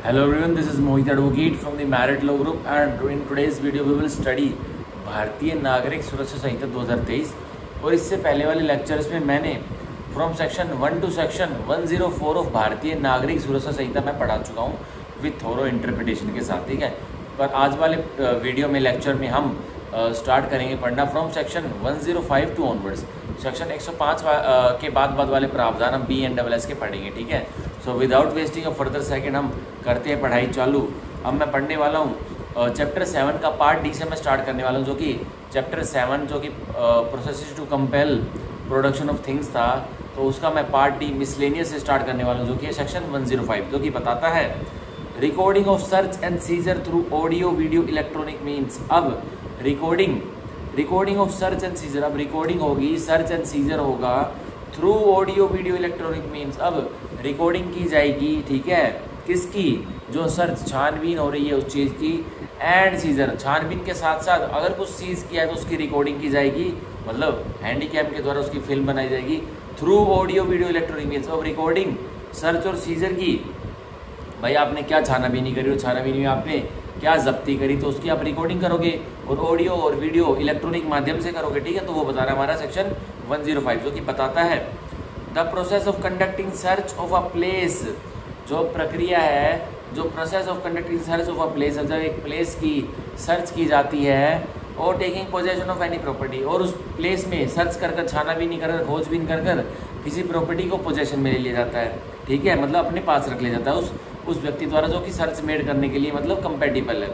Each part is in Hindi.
Hello everyone, this is Mohit Advocate from the Merit Law Group and in today's video we will study भारतीय नागरिक सुरक्षा संहिता 2023। और इससे पहले वाले लेक्चर्स में मैंने from section 1 to section 104 of Bharatiya Nagarik सुरक्षा संहिता मैं पढ़ा चुका हूँ विथ थोरो इंटरप्रिटेशन के साथ, ठीक है। पर आज वाले वीडियो में लेक्चर में हम स्टार्ट करेंगे पढ़ना from section 105 to onwards. Section 105 के बाद वाले प्रावधान हम BNSS के पढ़ेंगे, ठीक है। So without wasting a further second हम करते हैं पढ़ाई चालू। अब मैं पढ़ने वाला हूँ चैप्टर 7 का पार्ट डी से मैं स्टार्ट करने वाला हूँ, जो कि चैप्टर 7 जो कि processes to compel production of things था, तो उसका मैं पार्ट डी मिसलेनियस से स्टार्ट करने वाला हूँ, जो कि है सेक्शन 105, जो कि बताता है recording of search and seizure through audio video electronic means. अब recording of search and seizure, अब रिकॉर्डिंग होगी, सर्च एंड सीजर होगा through audio video electronic means. अब रिकॉर्डिंग की जाएगी, ठीक है, किसकी, जो सर्च छानबीन हो रही है उस चीज़ की, एंड सीजर छानबीन के साथ साथ अगर कुछ सीज किया है तो उसकी रिकॉर्डिंग की जाएगी, मतलब हैंडीकैम के द्वारा उसकी फिल्म बनाई जाएगी through audio video electronic means. अब रिकॉर्डिंग सर्च और सीजर की, भाई आपने क्या छानाबीनी करी, छानाबीनी में आपने क्या जब्ती करी, तो उसकी आप रिकॉर्डिंग करोगे और ऑडियो और वीडियो इलेक्ट्रॉनिक माध्यम से करोगे, ठीक है। तो वो बता रहा है हमारा सेक्शन 105, जो कि बताता है the process of conducting search of a place, जो प्रक्रिया है, जो process of conducting search of a place, जब एक प्लेस की सर्च की जाती है, और taking possession of any property, और उस प्लेस में सर्च कर छानाबीनी कर खोजबीन कर किसी प्रॉपर्टी को पोजेशन में ले लिया जाता है, ठीक है, मतलब अपने पास रख लिया जाता है उस व्यक्ति द्वारा जो कि सर्च मेड करने के लिए मतलब कंपेटिबल है।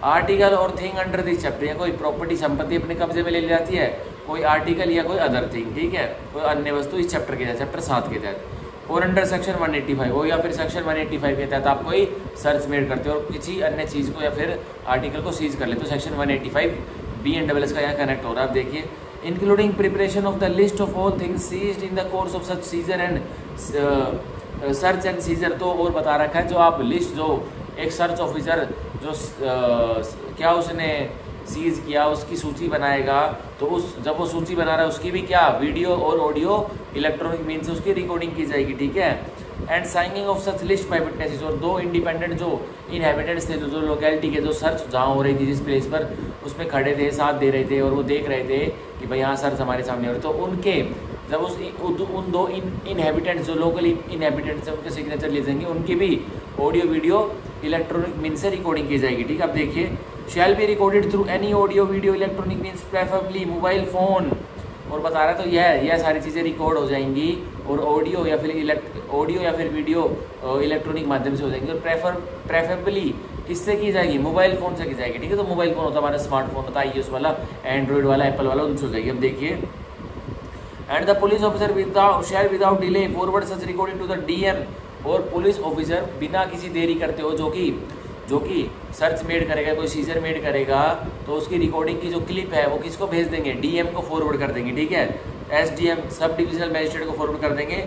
आर्टिकल और थिंग अंडर दिस चैप्टर, या कोई प्रॉपर्टी संपत्ति अपने कब्जे में ले ली जाती है, कोई आर्टिकल या कोई अदर थिंग, ठीक है, कोई अन्य वस्तु इस चैप्टर के तहत, चैप्टर 7 के तहत, और अंडर सेक्शन 185 हो या फिर सेक्शन 185 के तहत आप कोई सर्च मेड करते हो और किसी अन्य चीज़ को या फिर आर्टिकल को सीज कर लेते हो, सेक्शन 185 BNSS का यहाँ कनेक्ट हो रहा है। आप देखिए, including preparation of the list of all things seized in the course of such seizure and search and seizure. तो और बता रखा है जो आप लिस्ट, जो एक सर्च ऑफिसर जो क्या उसने सीज किया उसकी सूची बनाएगा, तो उस जब वो सूची बना रहा है उसकी भी क्या वीडियो और ऑडियो इलेक्ट्रॉनिक मीन्स से उसकी रिकॉर्डिंग की जाएगी, ठीक है। And signing of such list by witnesses, और दो इंडिपेंडेंट जो इनहेबिटेंट्स थे, जो लोकेलिटी के जो सर्च जहाँ हो रही थी जिस प्लेस पर, उसमें खड़े थे, साथ दे रहे थे और वो देख रहे थे कि भाई यहाँ सर्च हमारे सामने हो रही, तो उनके जब उन दो इनहेबिटेंट्स जो लोकल इनहेबिटेंट्स हैं उनके सिग्नेचर ले जाएंगे, उनकी भी ऑडियो वीडियो इलेक्ट्रॉनिक मीन्स से रिकॉर्डिंग की जाएगी, ठीक है। अब देखिए, shall be recorded through any audio video electronic means preferably mobile phone, और बता रहा है तो यह सारी चीज़ें रिकॉर्ड हो जाएंगी और ऑडियो या फिर वीडियो इलेक्ट्रॉनिक माध्यम से हो जाएंगी, और प्रेफरेबली किससे की जाएगी, मोबाइल फ़ोन से की जाएगी, ठीक है। तो मोबाइल फ़ोन होता है हमारा स्मार्टफोन होता है, iOS वाला, एंड्रॉइड वाला, एप्पल वाला, उनसे हो जाएगी। अब देखिए, and the police officer shall without delay forward such recording to the DM, और पुलिस ऑफिसर बिना किसी देरी करते हो जो कि सर्च मेड करेगा, कोई सीजर मेड करेगा, तो उसकी रिकॉर्डिंग की जो क्लिप है वो किसको भेज देंगे, DM को फॉरवर्ड कर देंगे, ठीक है। SDM सब डिविजनल मैजिस्ट्रेट को फॉरवर्ड कर देंगे,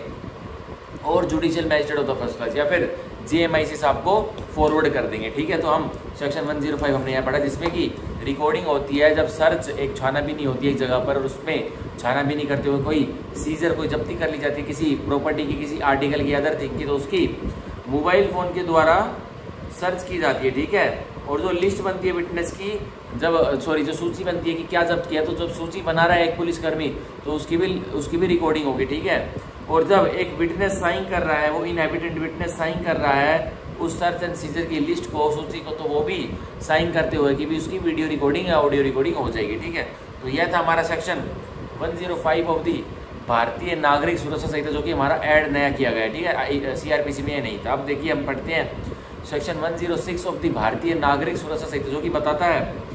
और judicial magistrate of the first class या फिर JMIC साहब को फॉरवर्ड कर देंगे, ठीक है। तो हम सेक्शन 105 हमने यहाँ पढ़ा, जिसमें कि रिकॉर्डिंग होती है जब सर्च एक छानाबीनी होती है एक जगह पर, और उसमें छानाबीनी करते हुए कोई सीजर, कोई जब्ती कर ली जाती है किसी प्रॉपर्टी की, किसी आर्टिकल की, अदर थिंग की, तो उसकी मोबाइल फ़ोन के द्वारा सर्च की जाती है, ठीक है। और जो लिस्ट बनती है विटनेस की, जो सूची बनती है कि क्या जब्त किया, तो जब सूची बना रहा है एक पुलिसकर्मी तो उसकी भी रिकॉर्डिंग होगी, ठीक है। और जब एक विटनेस साइन कर रहा है, वो इनहेबिटेंट विटनेस साइन कर रहा है उस सर्च एंड सीजर की लिस्ट को, सूची को, तो वो भी साइन करते हुए कि भी उसकी वीडियो रिकॉर्डिंग या ऑडियो रिकॉर्डिंग हो जाएगी, ठीक है। तो यह था हमारा सेक्शन 105 ऑफ दी भारतीय नागरिक सुरक्षा संहिता, जो कि हमारा ऐड नया किया गया है, ठीक है। CRPC में ये नहीं था। अब देखिए, हम पढ़ते हैं सेक्शन 106 ऑफ दी भारतीय नागरिक सुरक्षा संहिता, जो कि बताता है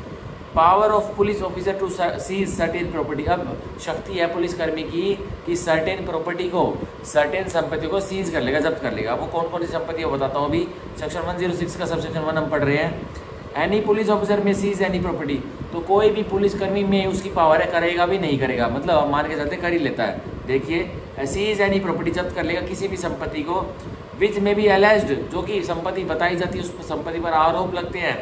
power of police officer to seize certain property. अब शक्ति है पुलिसकर्मी की कि सर्टेन प्रॉपर्टी को, सर्टेन संपत्ति को सीज कर लेगा, जब्त कर लेगा। वो कौन कौन सी संपत्ति है बताता हूँ अभी। सेक्शन 106 का सबसेक्शन 1 हम पढ़ रहे हैं। एनी पुलिस ऑफिसर में सीज एनी प्रॉपर्टी, तो कोई भी पुलिसकर्मी में उसकी पावर है, करेगा भी नहीं करेगा, मतलब मान के चलते कर ही लेता है। देखिए, सीज एनी प्रॉपर्टी, जब्त कर लेगा किसी भी संपत्ति को, विच में भी एलेज्ड, जो कि संपत्ति बताई जाती है, उस संपत्ति पर आरोप लगते हैं,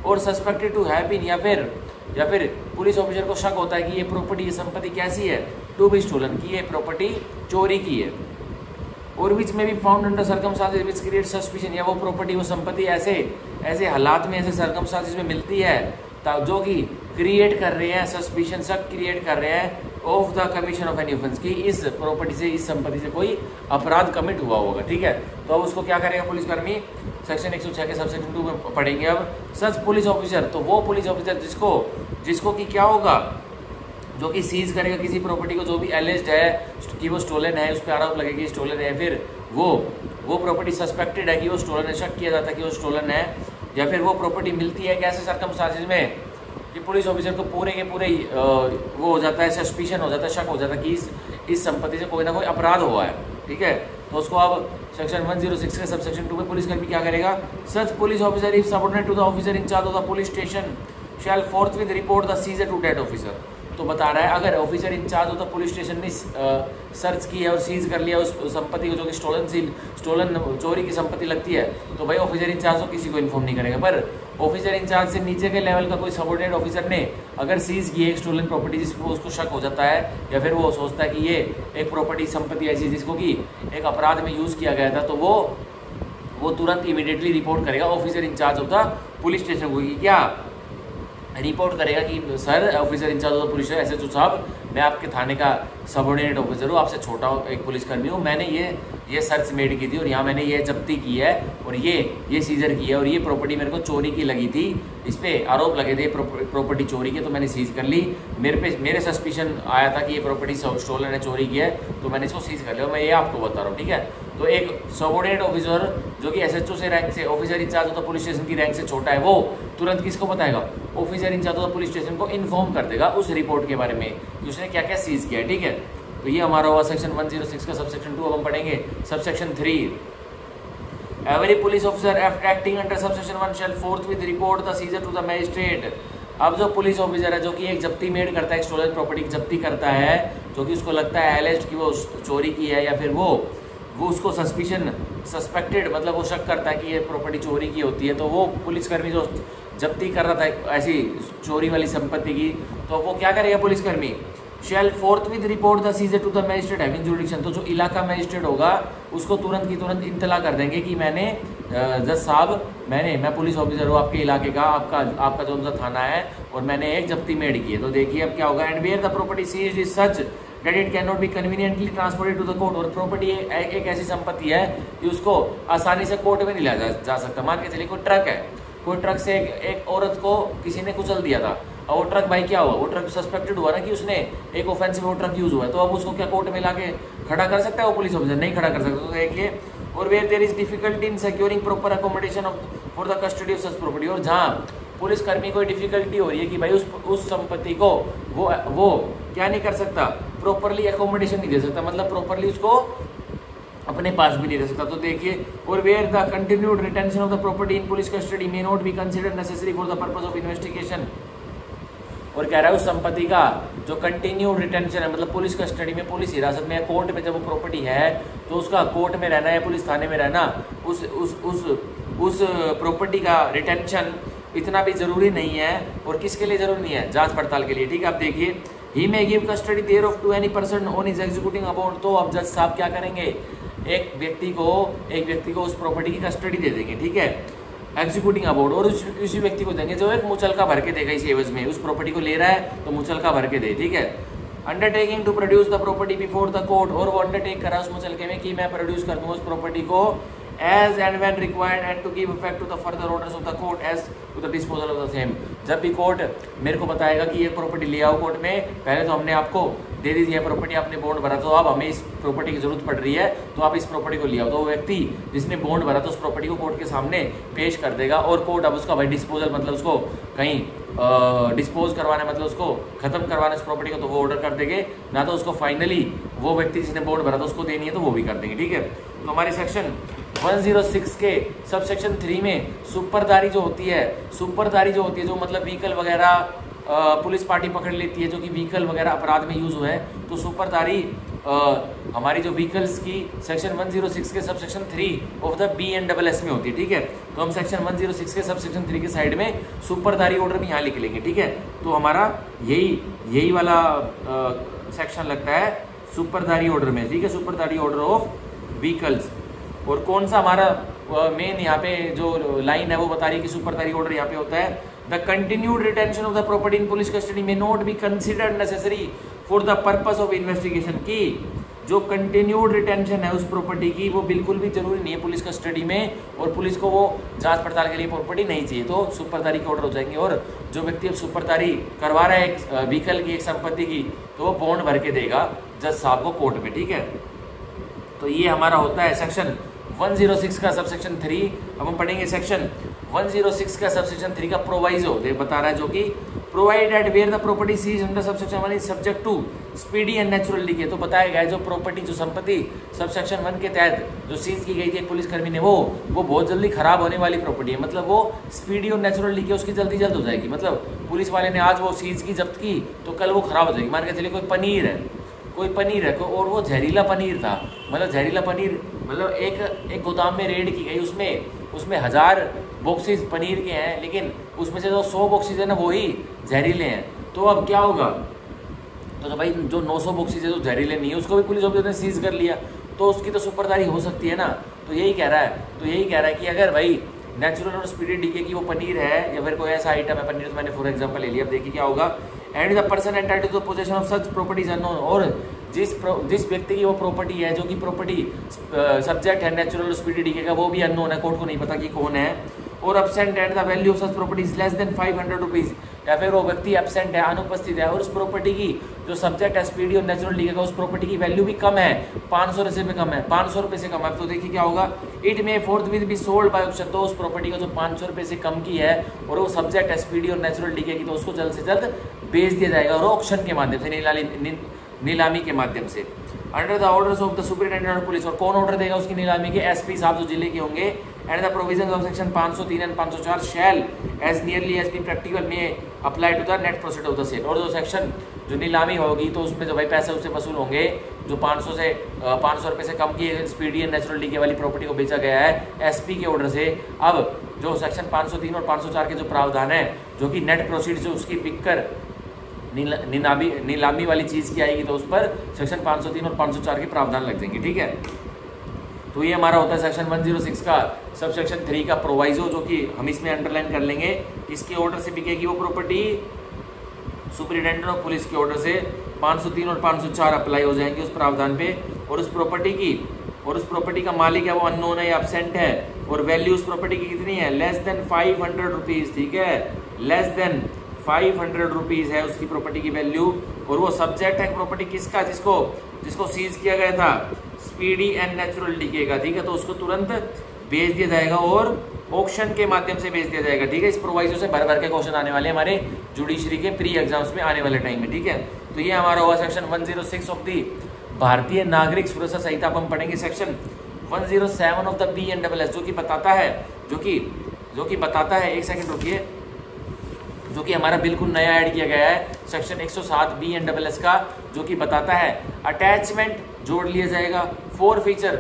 और सस्पेक्टेड टू हैव बीन, या फिर पुलिस ऑफिसर को शक होता है कि ये प्रॉपर्टी, ये संपत्ति कैसी है, टू बी स्टोलन, की ये प्रॉपर्टी चोरी की है। और विच में be found under circumstances which create suspicion, या वो प्रॉपर्टी वो संपत्ति ऐसे हालात में ऐसे सर्कमस्टांसेस में मिलती है जो कि क्रिएट कर रहे हैं सस्पिशन, शक क्रिएट कर रहे हैं of the commission of any offence, कि इस प्रॉपर्टी से इस संपत्ति से कोई अपराध कमिट हुआ होगा। ठीक है, तो अब उसको क्या करेगा पुलिसकर्मी, सेक्शन 106 के सब सेक्शन 2 में पढ़ेंगे। अब सच पुलिस ऑफिसर, तो वो पुलिस ऑफिसर जिसको कि क्या होगा, जो कि सीज करेगा किसी प्रॉपर्टी को जो भी एलिज्ड है कि वो स्टोलन है, उस पर आरोप लगेगी स्टोलन है, फिर वो प्रॉपर्टी सस्पेक्टेड है कि वो स्टोलन है, शक किया जाता है कि वो स्टोलन है, या फिर वो प्रॉपर्टी मिलती है कैसे सर्कमस्टांसेस में कि पुलिस ऑफिसर को पूरे के पूरे वो हो जाता है, सस्पिशन हो जाता है, शक हो जाता है कि इस संपत्ति से कोई ना कोई अपराध हुआ है। ठीक है, तो उसको अब सेक्शन 106 के सब सेक्शन 2 में पुलिसकर्मी क्या करेगा, such police officer if subordinate to the officer in charge of the police station shall forthwith report the seizure to that officer. तो बता रहा है अगर ऑफिसर इंचार्ज होता पुलिस स्टेशन ने सर्च की है और सीज कर लिया उस संपत्ति को जो कि स्टोलन चोरी की संपत्ति लगती है, तो भाई ऑफिसर इंचार्ज तो किसी को इन्फॉर्म नहीं करेगा। पर ऑफिसर इंचार्ज से नीचे के लेवल का कोई सबऑर्डिनेट ऑफिसर ने अगर सीज की एक स्टोलन प्रॉपर्टी जिसको उसको शक हो जाता है, या फिर वो सोचता है कि ये एक प्रॉपर्टी संपत्ति ऐसी जिसको कि एक अपराध में यूज़ किया गया था, तो वो तुरंत इमीडिएटली रिपोर्ट करेगा ऑफिसर इंचार्ज होता पुलिस स्टेशन को, कि क्या रिपोर्ट करेगा कि sir officer incharge of the police SHO साहब, मैं आपके थाने का सबऑर्डिनेट ऑफिसर हूँ, आपसे छोटा एक पुलिसकर्मी हूँ, मैंने ये सर्च मेड की थी और यहाँ मैंने ये जब्ती की है और ये सीजर की है और ये प्रॉपर्टी मेरे को चोरी की लगी थी, इस पर आरोप लगे थे प्रॉपर्टी चोरी के, तो मैंने सीज कर ली। मेरे सस्पिशन आया था कि ये प्रॉपर्टी स्टोलन है, चोरी की है, तो मैंने इसको सीज कर लिया। मैं ये आपको बता रहा हूँ। ठीक है, तो एक सबऑर्डिनेट ऑफिसर जो कि SHO से रैंक से ऑफिसर इंचार्ज होता पुलिस स्टेशन की रैंक से छोटा है, वो तुरंत किसको बताएगा, ऑफिसर इंचार्ज होता पुलिस स्टेशन को इन्फॉर्म कर देगा उस रिपोर्ट के बारे में कि उसने क्या क्या सीज किया है। ठीक है, तो ये हमारा हुआ सेक्शन 106 का सब सेक्शन 2। अब हम पढ़ेंगे sub section 3। Every police officer acting under sub section 1 shall forthwith report the seizure to the magistrate. अब जो पुलिस ऑफिसर है जो कि एक जब्ती मेड करता है, एक स्टोलन प्रॉपर्टी की जब्ती करता है, जो कि उसको लगता है एलिज्ड कि वो चोरी की है, या फिर वो उसको सस्पेक्टेड मतलब वो शक करता है कि ये प्रॉपर्टी चोरी की होती है, तो वो पुलिसकर्मी जो जब्ती कर रहा था ऐसी चोरी वाली संपत्ति की, तो वो क्या करेगा पुलिसकर्मी, shall forthwith report the seizure to the magistrate having jurisdiction. तो जो इलाका मजिस्ट्रेट होगा उसको तुरंत की तुरंत इत्तला कर देंगे कि मैंने जज साहब मैं पुलिस ऑफिसर हूँ आपके इलाके का, आपका जो सा थाना है, और मैंने एक जब्ती मेड की है। तो देखिए अब क्या होगा, and where the property seized is such that it can not be conveniently transported to the court. और प्रॉपर्टी एक ऐसी संपत्ति है कि उसको आसानी से कोर्ट में नहीं लाया जा सकता। मान के चलिए कोई ट्रक है, कोई ट्रक से एक औरत को किसी ने कुचल दिया था, और वो ट्रक भाई क्या हुआ, वो ट्रक सस्पेक्टेड हुआ ना कि उसने एक ऑफेंस में वो ट्रक यूज हुआ है, तो अब उसको क्या कोर्ट में लाके खड़ा कर सकता है वो पुलिस ऑफिसर? नहीं खड़ा कर सकता। तो देखिए, और where there is difficulty in securing proper accommodation for the custody of such property. और जहाँ पुलिसकर्मी को डिफिकल्टी हो रही है कि भाई उस संपत्ति को वो क्या नहीं कर सकता, प्रॉपरली अकोमोडेशन नहीं दे सकता, मतलब प्रॉपरली उसको अपने पास भी नहीं रह सकता। तो देखिए, और where the continued retention of the property in police custody may not be considered necessary for the purpose of investigation. और कह रहा है उस संपत्ति का जो कंटिन्यूड रिटेंशन है, मतलब पुलिस कस्टडी में, पुलिस हिरासत में, कोर्ट में जब वो प्रॉपर्टी है तो उसका कोर्ट में रहना या पुलिस थाने में रहना, उस प्रॉपर्टी का रिटेंशन इतना भी जरूरी नहीं है। और किसके लिए जरूरी नहीं है? जांच पड़ताल के लिए। ठीक है, आप देखिए, he may give custody thereof to any person on his executing about. तो अब जज साहब क्या करेंगे, एक व्यक्ति को उस प्रॉपर्टी की कस्टडी दे देंगे। ठीक है, एग्जीक्यूटिंग अबाउट, और उसी व्यक्ति को देंगे जो एक मुचलका भर के देगा इस एवज में, उस प्रॉपर्टी को ले रहा है तो मुचलका भर के दे। ठीक है, undertaking to produce the property before the court, और वो अंडरटेक करा उस मुचलके में कि मैं प्रोड्यूस कर दूंगा उस प्रॉपर्टी को as and when required and to give effect to the further orders of the court as to the disposal of the same. जब भी कोर्ट मेरे को बताएगा कि ये प्रॉपर्टी ले आओ कोर्ट में, पहले तो हमने आपको दे दी है प्रॉपर्टी, आपने बॉन्ड भरा, तो अब हमें इस प्रॉपर्टी की जरूरत पड़ रही है, तो आप इस प्रॉपर्टी को ले आओ। तो वो व्यक्ति जिसने बॉन्ड भरा तो उस प्रॉपर्टी को कोर्ट के सामने पेश कर देगा, और कोर्ट अब उसका भाई डिस्पोजल मतलब उसको कहीं डिस्पोज करवाना, मतलब उसको खत्म करवाना उस प्रॉपर्टी को, तो वो ऑर्डर कर देंगे, ना तो उसको फाइनली वो व्यक्ति जिसने बॉन्ड भरा था उसको देनी है तो वो भी कर देंगे। ठीक है, तो हमारे सेक्शन 106 के सब सेक्शन 3 में सुपरदारी जो होती है, जो मतलब व्हीकल वगैरह पुलिस पार्टी पकड़ लेती है जो कि व्हीकल वगैरह अपराध में यूज हुए हैं, तो सुपरदारी हमारी जो व्हीकल्स की सेक्शन 106 के सब सेक्शन 3 ऑफ द BNSS में होती है। ठीक है, तो हम सेक्शन 106 के सब सेक्शन 3 के साइड में सुपरदारी ऑर्डर भी यहाँ लिख लेंगे। ठीक है, तो हमारा यही वाला सेक्शन लगता है सुपरदारी ऑर्डर में। ठीक है, सुपरदारी ऑर्डर ऑफ व्हीकल्स। और कौन सा हमारा मेन यहाँ पे जो लाइन है वो बता रही है कि सुपरतारी ऑर्डर यहाँ पे होता है, the continued retention of the property in police custody may not be considered necessary for the purpose of investigation. की जो कंटिन्यूड रिटेंशन है उस प्रॉपर्टी की वो बिल्कुल भी जरूरी नहीं है पुलिस कस्टडी में, और पुलिस को वो जांच पड़ताल के लिए प्रॉपर्टी नहीं चाहिए, तो सुपरतारी के ऑर्डर हो जाएंगे। और जो व्यक्ति अब सुपरतारी करवा रहा है एक व्हीकल की, एक संपत्ति की, तो वो बॉन्ड भर के देगा जज साहब को कोर्ट में, ठीक है। तो ये हमारा होता है सेक्शन 106 का सबसेक्शन 3। अब हम पढ़ेंगे सेक्शन 106 का सबसेक्शन 3 का प्रोवाइजो बता रहा है, जो कि provided where the property seize under subsection 1 is subject to speedy and natural decay. तो बताया गया है जो प्रॉपर्टी, जो संपत्ति सबसेक्शन 1 के तहत जो सीज की गई थी एक पुलिसकर्मी ने, वो बहुत जल्दी खराब होने वाली प्रॉपर्टी है, मतलब वो स्पीडी और नेचुरल डीके उसकी जल्दी हो जाएगी। मतलब पुलिस वाले ने आज वो सीज की जब्त की तो कल वो खराब हो जाएगी। मान के चलिए कोई पनीर है और वो जहरीला पनीर था, मतलब जहरीला पनीर, मतलब एक गोदाम में रेड की गई, उसमें 1000 बॉक्सेस पनीर के हैं, लेकिन उसमें से जो 100 बॉक्सेस है ना वो ही जहरीले हैं। तो अब क्या होगा, तो भाई जो 900 बॉक्सेस है जो जहरीले नहीं है उसको भी पुलिस ऑफिसर ने सीज कर लिया, तो उसकी तो सुपरदारी हो सकती है ना। तो यही कह रहा है कि अगर भाई नेचुरल और स्पीडी डीके की वो पनीर है या फिर कोई ऐसा आइटम है, पनीर तो मैंने फॉर एग्जांपल ले लिया, अब देखिए क्या होगा, and the person entitled to the possession of such properties unknown, और जिस व्यक्ति की वो प्रॉपर्टी है, जो कि प्रॉपर्टी सब्जेक्ट है नेचुरल स्पीडी डीके का, वो भी अननोन है, कोर्ट को नहीं पता कि कौन है, और absent and the value of such property is less than 500 rupees, या फिर वो व्यक्ति एब्सेंट है, अनुपस्थित है, और उस प्रॉपर्टी की जो सब्जेक्ट है स्पीडी और नेचुरल डीके का, उस प्रॉपर्टी की वैल्यू भी कम है, 500 रुपये से कम है, तो देखिए क्या होगा, it may फोर्थविथ be sold by auction. तो उस प्रॉपर्टी का जो 500 रुपये से कम की है और वो सब्जेक्ट है स्पीडी और नेचुरल डीके की, तो उसको जल्द से जल्द बेच दिया जाएगा, और ऑक्शन के माध्यम से, नीलामी के माध्यम से, under the orders of the superintendent of police. और कौन ऑर्डर देगा उसकी नीलामी के, एसपी साहब जो जिले के होंगे। And the provisions of section 503 and 504 shall as nearly as be practical may apply to the net proceed of the sale. और जो सेक्शन जो नीलामी होगी तो उसमें जो भाई पैसे उससे वसूल होंगे, जो 500 रुपये से कम की स्पीडी एंड नेचुरल डीके वाली प्रॉपर्टी को बेचा गया है एसपी के ऑर्डर से। अब जो सेक्शन 503 और 504 के जो प्रावधान है, जो कि नेट प्रोसीड से उसकी बिककर नीलामी वाली चीज़ की आएगी, तो उस पर सेक्शन 503 और 504 के प्रावधान लग जाएंगे, ठीक है। तो ये हमारा होता है सेक्शन 106 का सब सेक्शन 3 का प्रोवाइजो, जो कि हम इसमें अंडरलाइन कर लेंगे। इसके ऑर्डर से बिकेगी वो प्रॉपर्टी, सुपरिटेंडेंट ऑफ पुलिस के ऑर्डर से 503 और 504 अप्लाई हो जाएंगे उस प्रावधान पे। और उस प्रॉपर्टी का मालिक है वो अननोन है या एब्सेंट है, और वैल्यू उस प्रॉपर्टी की कितनी है, लेस देन 500 रुपीज़, ठीक है, लेस देन 500 रुपीज़ है उसकी प्रॉपर्टी की वैल्यू। और वो सब्जेक्ट है प्रॉपर्टी किसका, जिसको सीज किया गया था, स्पीडी एंड नेचुरल डीके का, ठीक है। तो उसको तुरंत बेच दिया जाएगा और ऑक्शन के माध्यम से बेच दिया जाएगा, ठीक है। इस प्रोवाइजो से भर के क्वेश्चन आने वाले हमारे जुडिशरी के प्री एग्जाम्स में आने वाले टाइम में, ठीक है। तो ये हमारा हुआ सेक्शन 106 ऑफ दी भारतीय नागरिक सुरक्षा संहिता। अब हम पढ़ेंगे सेक्शन 107 ऑफ द BNSS, जो कि बताता है, एक सेकंड रुकिए, जो कि हमारा बिल्कुल नया ऐड किया गया है सेक्शन 107 BNSS का, जो कि बताता है अटैचमेंट जोड़ लिया जाएगा, फोर फीचर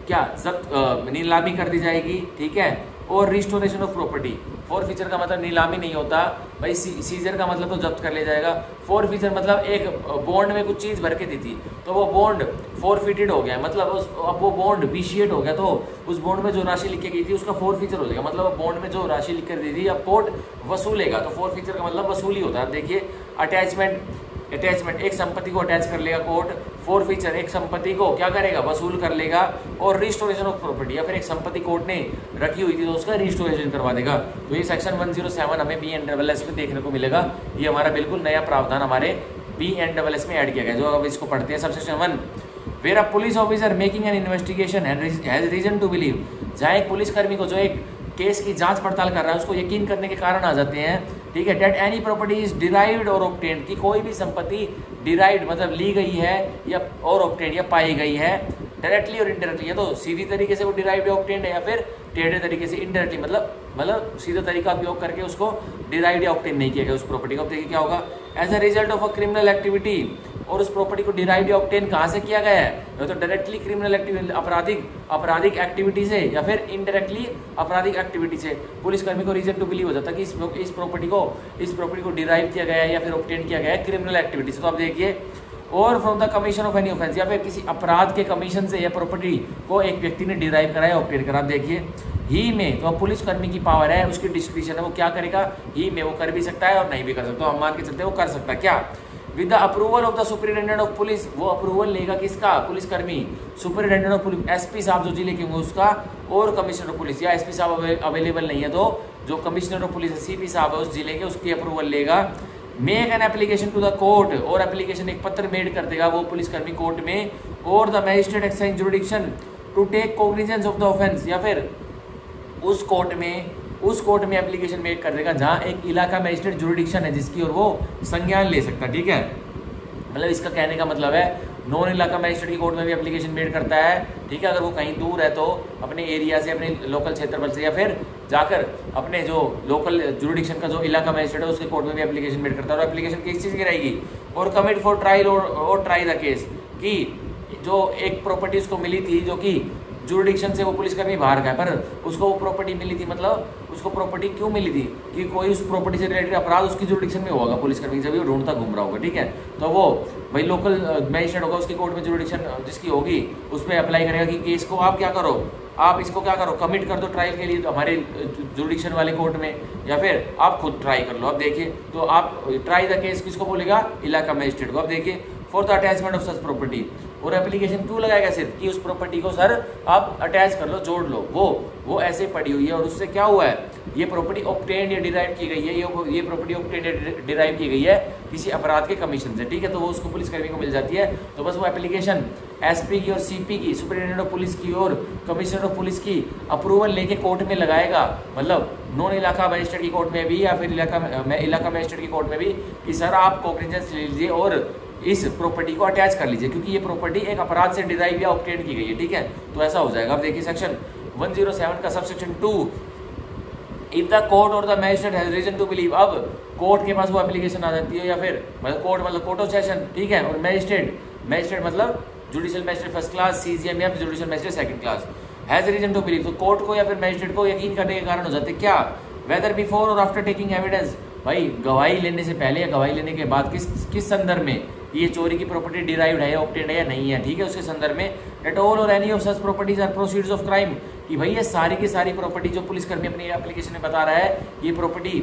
क्या जब्त नीलामी कर दी जाएगी, ठीक है, और restoration of property. Four feature का मतलब नीलामी नहीं होता भाई, सीजर का मतलब तो जब्त कर लिया जाएगा। फोर फीचर मतलब एक बॉन्ड में कुछ चीज़ भर के दी थी तो वो बॉन्ड फोरफिटेड हो गया, मतलब अब वो बॉन्ड विशिएट हो गया, तो उस बॉन्ड में जो राशि लिख के गई थी उसका फोर फीचर हो जाएगा, मतलब बॉन्ड में जो राशि लिख कर दी थी अब कोर्ट वसूलेगा, तो फोर फीचर का मतलब वसूली होता है। देखिए अटैचमेंट एक संपत्ति को अटैच कर लेगा कोर्ट, फोर फीचर एक संपत्ति को क्या करेगा, वसूल कर लेगा, और रिस्टोरेशन ऑफ प्रॉपर्टी या फिर एक संपत्ति कोर्ट ने रखी हुई थी तो उसका रिस्टोरेशन करवा देगा। तो ये सेक्शन 107 हमें BNSS में देखने को मिलेगा। ये हमारा बिल्कुल नया प्रावधान हमारे BNSS में ऐड किया गया, जो अब इसको पढ़ते हैं। Subsection 1, where a police officer making an investigation has reason to believe, जहाँ एक पुलिसकर्मी को जो एक केस की जांच पड़ताल कर रहा है उसको यकीन करने के कारण आ जाते हैं, ठीक है, that any property is derived और ऑब्टेन्ड, की कोई भी संपत्ति डिराइव्ड मतलब ली गई है या और ऑब्टेन्ड या पाई गई है डायरेक्टली और इनडायरेक्टली, या तो सीधी तरीके से वो डिराइव्ड या ऑब्टेन्ड है या फिर टेढ़े तरीके से इनडायरेक्टली, मतलब सीधा तरीका उपयोग करके उसको डिराइव्ड या ऑब्टेन नहीं किया गया उस प्रॉपर्टी को। देखिए क्या होगा, as a result of a criminal activity, और उस प्रॉपर्टी को डिराइव्ड या ऑब्टेन कहाँ से किया गया है, या तो डायरेक्टली क्रिमिनल एक्टिविटी आपराधिक एक्टिविटी से या फिर इनडायरेक्टली आपराधिक एक्टिविटी से, पुलिसकर्मी को रीजन टू बिलीव हो जाता है कि इस प्रॉपर्टी को डिराइव किया गया है या फिर ऑब्टेन किया गया है क्रिमिनल एक्टिविटी से। तो आप देखिए, और from the commission of any offence, या फिर किसी अपराध के कमीशन से या प्रॉपर्टी को एक व्यक्ति ने डिराइव करा या ऑब्टेन करा। देखिए ही में तो पुलिसकर्मी की पावर है, उसकी डिस्क्रिप्शन है, वो क्या करेगा, ही में वो कर भी सकता है और नहीं भी कर सकता। तो हम मान के चलते वो कर सकता है क्या, with the approval of the superintendent of police, वो अप्रूवल लेगा किसका, पुलिसकर्मी, सुपरिटेंडेंट ऑफ पुलिस, एसपी साहब जो जिले के होंगे उसका, और कमिश्नर ऑफ पुलिस, या एसपी साहब अवेलेबल नहीं है तो जो कमिश्नर ऑफ पुलिस है, सीपी साहब है उस जिले के, उसकी अप्रूवल लेगा। Make an application to the court, और एप्लीकेशन एक पत्र मेड कर देगा वो पुलिसकर्मी कोर्ट में, और the magistrate exchange jurisdiction to take cognizance of the offence, या फिर उस कोर्ट में एप्लीकेशन मेक कर देगा जहां एक इलाका मैजिस्ट्रेट जुरिडिक्शन है जिसकी और वो संज्ञान ले सकता है। ठीक है, मतलब इसका कहने का मतलब है नॉन इलाका मैजिस्ट्रेट की कोर्ट में भी एप्लीकेशन मेड करता है। ठीक है, अगर वो कहीं दूर है तो अपने एरिया से, अपने लोकल क्षेत्रफल से, या फिर जाकर अपने जो लोकल जुरिडिक्शन का जो इलाका मैजिस्ट्रेट है उसके कोर्ट में भी एप्लीकेशन मेड करता है। और एप्लीकेशन किस चीज़ की रहेगी, और कमिट फॉर ट्रायल और ट्राई द केस, कि जो एक प्रॉपर्टी उसको मिली थी जो कि जुरिडिक्शन से वो पुलिसकर्मी बाहर गया, पर उसको वो प्रॉपर्टी मिली थी, मतलब उसको प्रॉपर्टी क्यों मिली थी कि कोई उस प्रॉपर्टी से रिलेटेड अपराध उसकी जुरिडिक्शन में होगा, पुलिसकर्मी जब वो ढूंढता घूम रहा होगा। ठीक है, तो वो भाई लोकल मैजिस्ट्रेट होगा, उसकी कोर्ट में जुरिडिक्शन जिसकी होगी उस पर अप्लाई करेगा कि केस को आप क्या करो, आप इसको क्या करो, कमिट कर दो ट्रायल के लिए तो हमारे जुरिडिक्शन वाले कोर्ट में, या फिर आप खुद ट्राई कर लो। अब देखिए, तो आप ट्राई द केस किसको बोलेगा, इलाका मैजिस्ट्रेट को। अब देखिए, for the attachment of such property, और एप्लीकेशन क्यों लगाएगा, सिर्फ कि उस प्रॉपर्टी को सर आप अटैच कर लो, जोड़ लो, वो ऐसे पड़ी हुई है और उससे क्या हुआ है, ये प्रॉपर्टी ऑब्टेन्ड या डिराइव की गई है, ये प्रॉपर्टी ऑब्टेन्ड या डिराइव की गई है किसी अपराध के कमीशन से। ठीक है, तो वो उसको पुलिसकर्मी को मिल जाती है। तो बस वो एप्लीकेशन एसपी की और सीपी की, सुपरिटेंडेंट ऑफ पुलिस की और कमिश्नर ऑफ पुलिस की अप्रूवल लेके कोर्ट में लगाएगा, मतलब नॉन इलाका मैजिस्ट्रेट की कोर्ट में भी या फिर इलाका मैजिस्ट्रेट की कोर्ट में भी, कि सर आप कॉग्निजेंस ले लीजिए और इस प्रॉपर्टी को अटैच कर लीजिए क्योंकि ये प्रॉपर्टी एक अपराध से डिराइव या ऑब्टेन की गई है। ठीक है, तो ऐसा हो जाएगा। अब देखिए सेक्शन 107 का सबसेक्शन 2, इफ द कोर्ट और the magistrate has reason to believe, अब कोर्ट के पास वो एप्लीकेशन आ जाती है, या फिर मतलब कोर्ट ऑफ सेशन, ठीक है, और मैजिस्ट्रेट मतलब judicial magistrate first class, CGM या judicial magistrate second class, has reason to believe, तो कोर्ट को या फिर मैजिस्ट्रेट को यकीन करने के कारण हो जाते क्या, वेदर बिफोर और आफ्टर टेकिंग एविडेंस, भाई गवाही लेने से पहले या गवाही लेने के बाद किस संदर्भ में ये चोरी की प्रॉपर्टी डिराइव्ड है या ऑब्टेन्ड है या नहीं है। ठीक है, उसके संदर्भ में एट ऑल और any of such properties are proceeds of crime, कि भाई ये सारी की सारी प्रॉपर्टी जो पुलिसकर्मी अपनी एप्लीकेशन में बता रहा है ये प्रॉपर्टी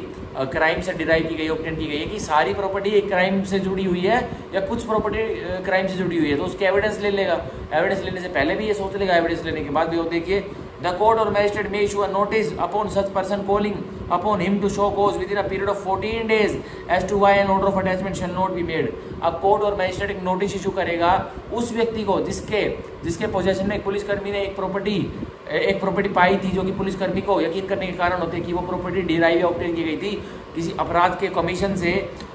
क्राइम से डिराइव की गई, ऑब्टेन की गई है, कि सारी प्रॉपर्टी एक क्राइम से जुड़ी हुई है या कुछ प्रॉपर्टी क्राइम से जुड़ी हुई है, तो उसके एविडेंस ले लेगा। एविडेंस लेने से पहले भी ये सोच लेगा, एविडेंस लेने के बाद भी। वो देखिए, द कोर्ट और magistrate may issue a notice upon such person calling upon him to show cause within a period of 14 days as to why an order of attachment shall not be made. अब कोर्ट और मैजिस्ट्रेट एक नोटिस इशू करेगा उस व्यक्ति को जिसके पोजेशन में एक पुलिसकर्मी ने एक प्रॉपर्टी पाई थी जो कि पुलिसकर्मी को यकीन करने के कारण होते कि वो प्रॉपर्टी डिराइव या ऑब्टेन की गई थी किसी अपराध के कमीशन से।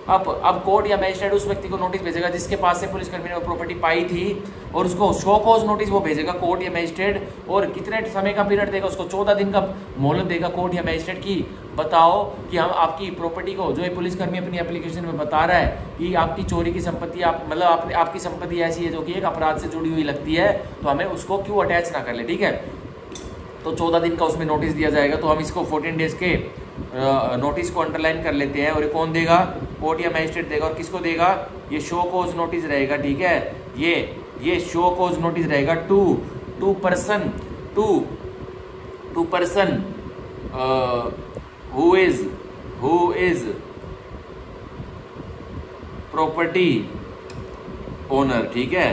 अब कोर्ट या मैजिस्ट्रेट उस व्यक्ति को नोटिस भेजेगा जिसके पास से पुलिसकर्मी ने वो प्रॉपर्टी पाई थी, और उसको शो कॉज नोटिस वो भेजेगा कोर्ट या मैजिस्ट्रेट, और कितने समय का पीरियड देगा उसको, 14 दिन का मोहलत देगा कोर्ट या मैजिस्ट्रेट की, बताओ कि हम आपकी प्रॉपर्टी को, जो ये पुलिसकर्मी अपनी एप्लीकेशन में बता रहा है कि आपकी चोरी की संपत्ति, आपकी संपत्ति ऐसी है जो कि एक अपराध से जुड़ी हुई लगती है, तो हमें उसको क्यों अटैच ना कर ले। ठीक है, तो 14 दिन का उसमें नोटिस दिया जाएगा। तो हम इसको 14 डेज के नोटिस को अंडरलाइन कर लेते हैं, और ये कौन देगा, कोर्ट या मैजिस्ट्रेट देगा। और किसको देगा, ये शो कॉज नोटिस रहेगा। ठीक है, ये शो कॉज नोटिस रहेगा to person who is property owner. ठीक है,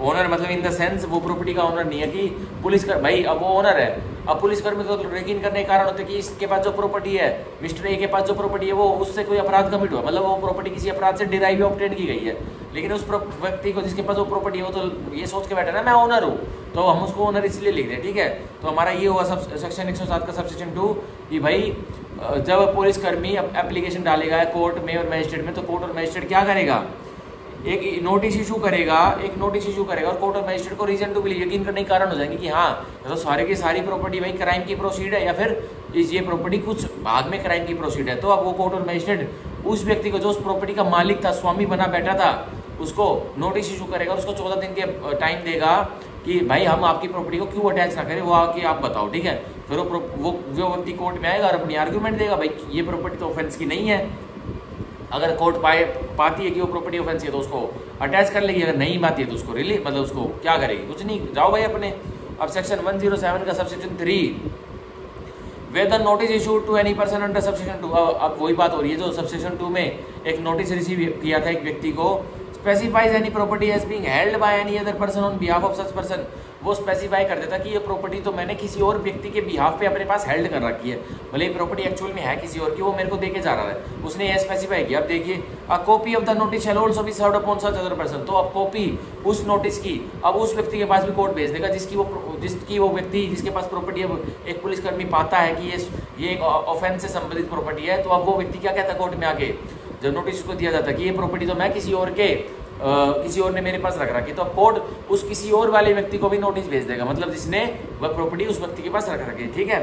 ओनर मतलब इन द सेंस वो प्रॉपर्टी का ओनर नहीं है कि पुलिसकर्मी, भाई अब वो ओनर है, अब पुलिसकर्मी को यकीन करने के कारण होते कि इसके पास जो प्रॉपर्टी है, मिस्टर ए के पास जो प्रॉपर्टी है वो उससे कोई अपराध कमिट हुआ, मतलब वो प्रॉपर्टी किसी अपराध से डिराइव या ऑब्टेन की गई है, लेकिन उस व्यक्ति को जिसके पास वो प्रॉपर्टी है वो तो ये सोच के बैठा ना मैं ओनर हूँ, तो हम उसको ओनर इसलिए लिख दें। ठीक है, तो हमारा ये हुआ सेक्शन 107 का सबसेक्शन 2 कि भाई जब पुलिसकर्मी एप्लीकेशन डालेगा कोर्ट में और मैजिस्ट्रेट में, तो कोर्ट और मैजिस्ट्रेट क्या करेगा, एक नोटिस इशू करेगा और कोर्ट और मैजिस्ट्रेट को रीजन टू बिलीव, यकीन करने के कारण हो जाएंगे कि हाँ तो सारे की सारी प्रॉपर्टी भाई क्राइम की प्रोसीड है या फिर ये प्रॉपर्टी कुछ भाग में क्राइम की प्रोसीड है। तो अब वो कोर्ट और मैजिस्ट्रेट उस व्यक्ति को जो उस प्रॉपर्टी का मालिक था, स्वामी बना बैठा था, उसको नोटिस इशू करेगा और उसको 14 दिन के टाइम देगा कि भाई हम आपकी प्रॉपर्टी को क्यों अटैच ना करें, वो आके आप बताओ। ठीक है, फिर वो व्यक्ति कोर्ट में आएगा और अपनी आर्ग्यूमेंट देगा, भाई ये प्रॉपर्टी तो ऑफेंस की नहीं है, अगर कोर्ट पाती है कि वो प्रॉपर्टी ऑफेंस है तो उसको अटैच कर लेगी, अगर नहीं पाती है तो उसको रिलीव मतलब उसको क्या करेगी, कुछ नहीं, जाओ भाई अपने। अब सेक्शन 107 का subsection 3, whether notice issued to any person under subsection 2। अब वही बात हो रही है जो सबसेक्शन 2 में एक नोटिस रिसीव किया था एक व्यक्ति को, specifies any property as being held by any other person on behalf of such person. वो स्पेसिफाई कर देता कि ये प्रॉपर्टी तो मैंने किसी और व्यक्ति के बिहाफ पे अपने पास हेल्ड कर रखी है, भले ये प्रॉपर्टी एक्चुअल में है किसी और की, वो मेरे को देके जा रहा है, उसने ये स्पेसिफाई किया। अब देखिए, a copy of the notice shall also be served upon such other person. तो अब कॉपी उस नोटिस की अब उस व्यक्ति के पास भी कोर्ट भेज देगा जिसकी वो व्यक्ति जिसके पास प्रॉपर्टी है, एक पुलिसकर्मी पाता है कि ये एक ऑफेंस से संबंधित प्रॉपर्टी है, तो अब वो व्यक्ति क्या कहता है कोर्ट में आके, जब नोटिस को दिया जाता है कि ये प्रॉपर्टी तो मैं किसी और ने मेरे पास रख रखी, तो अब कोर्ट उस किसी और वाले व्यक्ति को भी नोटिस भेज देगा, मतलब जिसने वह प्रॉपर्टी उस व्यक्ति के पास रख रखी है, ठीक है।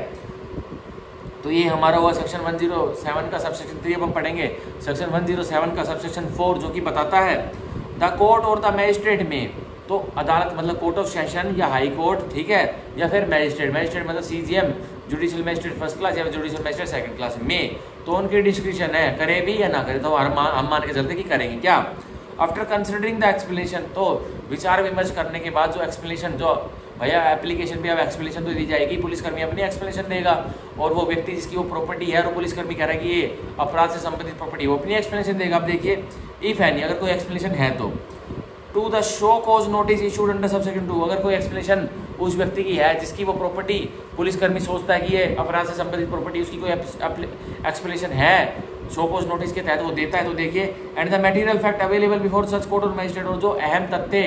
तो ये हमारा हुआ सेक्शन 107 का सबसेक्शन 3। अब हम पढ़ेंगे सेक्शन 107 का सबसेक्शन 4, जो कि बताता है द कोर्ट और द मैजिस्ट्रेट में, तो अदालत मतलब कोर्ट ऑफ सेशन या हाई कोर्ट, ठीक है, या फिर मैजिस्ट्रेट मतलब CJM judicial magistrate first class या जुडिशियल मैजिस्ट्रेट सेकंड क्लास में, तो उनकी डिस्क्रिप्शन है, करे भी या ना करे, तो हम मान के चलते कि करेंगे क्या। आफ्टर कंसिडरिंग द एक्सप्लेनेशन, तो विचार विमर्श करने के बाद जो एक्सप्लेनेशन, जो भैया एप्लीकेशन पे अब एक्सप्लेनेशन तो दी जाएगी, पुलिसकर्मी अपनी एक्सप्लेनेशन देगा, और वो व्यक्ति जिसकी वो प्रॉपर्टी है और वो पुलिसकर्मी कह रहा है कि ये अपराध से संबंधित प्रॉपर्टी, वो अपनी एक्सप्लेनेशन देगा। अब देखिए, इफ एनी, अगर कोई एक्सप्लेनेशन है तो, to the show cause notice issued under subsection 2, अगर कोई एक्सप्लेनेशन उस व्यक्ति की है जिसकी वो प्रॉपर्टी पुलिसकर्मी सोचता है कि ये अपराध से संबंधित प्रॉपर्टी, उसकी कोई एक्सप्लेनेशन है शो कॉज नोटिस के तहत वो देता है, तो देखिए, and the material fact available before such court और मैजिस्ट्रेट, और जो अहम तथ्य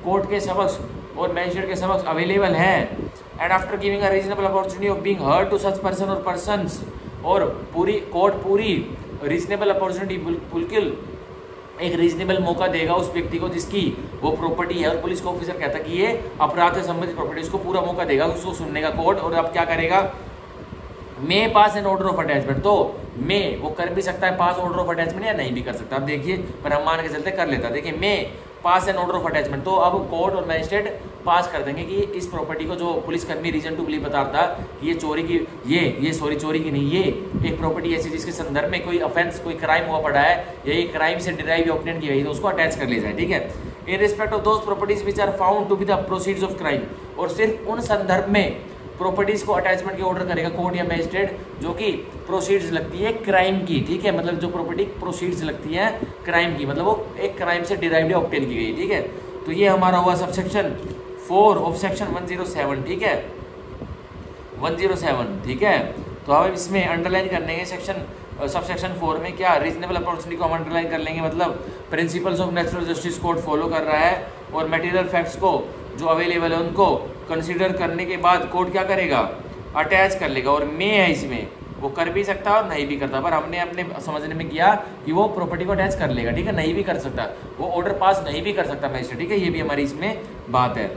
कोर्ट के समक्ष और मैजिस्ट्रेट के समक्ष अवेलेबल है, and after giving a reasonable opportunity of being heard to such person और पर्सन्स, और पूरी रीजनेबल अपॉर्चुनिटी, बिल्कुल एक रीजनेबल मौका देगा उस व्यक्ति को जिसकी वो प्रॉपर्टी है और पुलिस का ऑफिसर कहता है कि ये अपराध से संबंधित प्रॉपर्टी, उसको पूरा मौका देगा उसको सुनने का कोर्ट। और अब क्या करेगा, मे पास एन ऑर्डर ऑफ अटैचमेंट, तो मे वो कर भी सकता है पास ऑर्डर ऑफ अटैचमेंट या नहीं भी कर सकता। अब देखिए, पर हम मान के चलते कर लेता, देखिए मे पास एन ऑर्डर ऑफ अटैचमेंट, तो अब कोर्ट और मैजिस्ट्रेट पास कर देंगे कि इस प्रॉपर्टी को, जो पुलिसकर्मी रीजन टू बिलीव बताता कि ये चोरी की, चोरी की नहीं, ये एक प्रॉपर्टी ऐसी जिसके संदर्भ में कोई ऑफेंस, कोई क्राइम हुआ पड़ा है, या ये क्राइम से डिराइव या ऑब्टेन की गई, तो उसको अटैच कर लिया जाए, ठीक है। In respect of those properties which are found to be the proceeds of crime, और सिर्फ उन संदर्भ में प्रॉपर्टीज को अटैचमेंट के ऑर्डर करेगा कोर्ट या मैजिस्ट्रेट जो कि प्रोसीड्स लगती है क्राइम की, ठीक है, मतलब जो प्रॉपर्टी प्रोसीड्स लगती है क्राइम की, मतलब वो एक क्राइम से डिराइव्ड या ऑब्टेन की गई, ठीक है। तो ये हमारा हुआ सबसेक्शन 4 ऑफ सेक्शन 107, ठीक है, 107, ठीक है। तो हम इसमें अंडरलाइन कर लेंगे सबसेक्शन 4 में क्या, रीजनेबल अपॉर्चुनिटी को हम अंडरलाइन कर लेंगे, मतलब principles of natural justice court follow कर रहा है, और मटेरियल फैक्ट्स को जो अवेलेबल है उनको कंसीडर करने के बाद कोर्ट क्या करेगा, अटैच कर लेगा। और मे है इसमें, वो कर भी सकता है और नहीं भी करता, पर हमने अपने समझने में किया कि वो प्रॉपर्टी को अटैच कर लेगा, ठीक है, नहीं भी कर सकता, वो ऑर्डर पास नहीं भी कर सकता मैजिस्ट्रेट, ठीक है, ये भी हमारी इसमें बात है,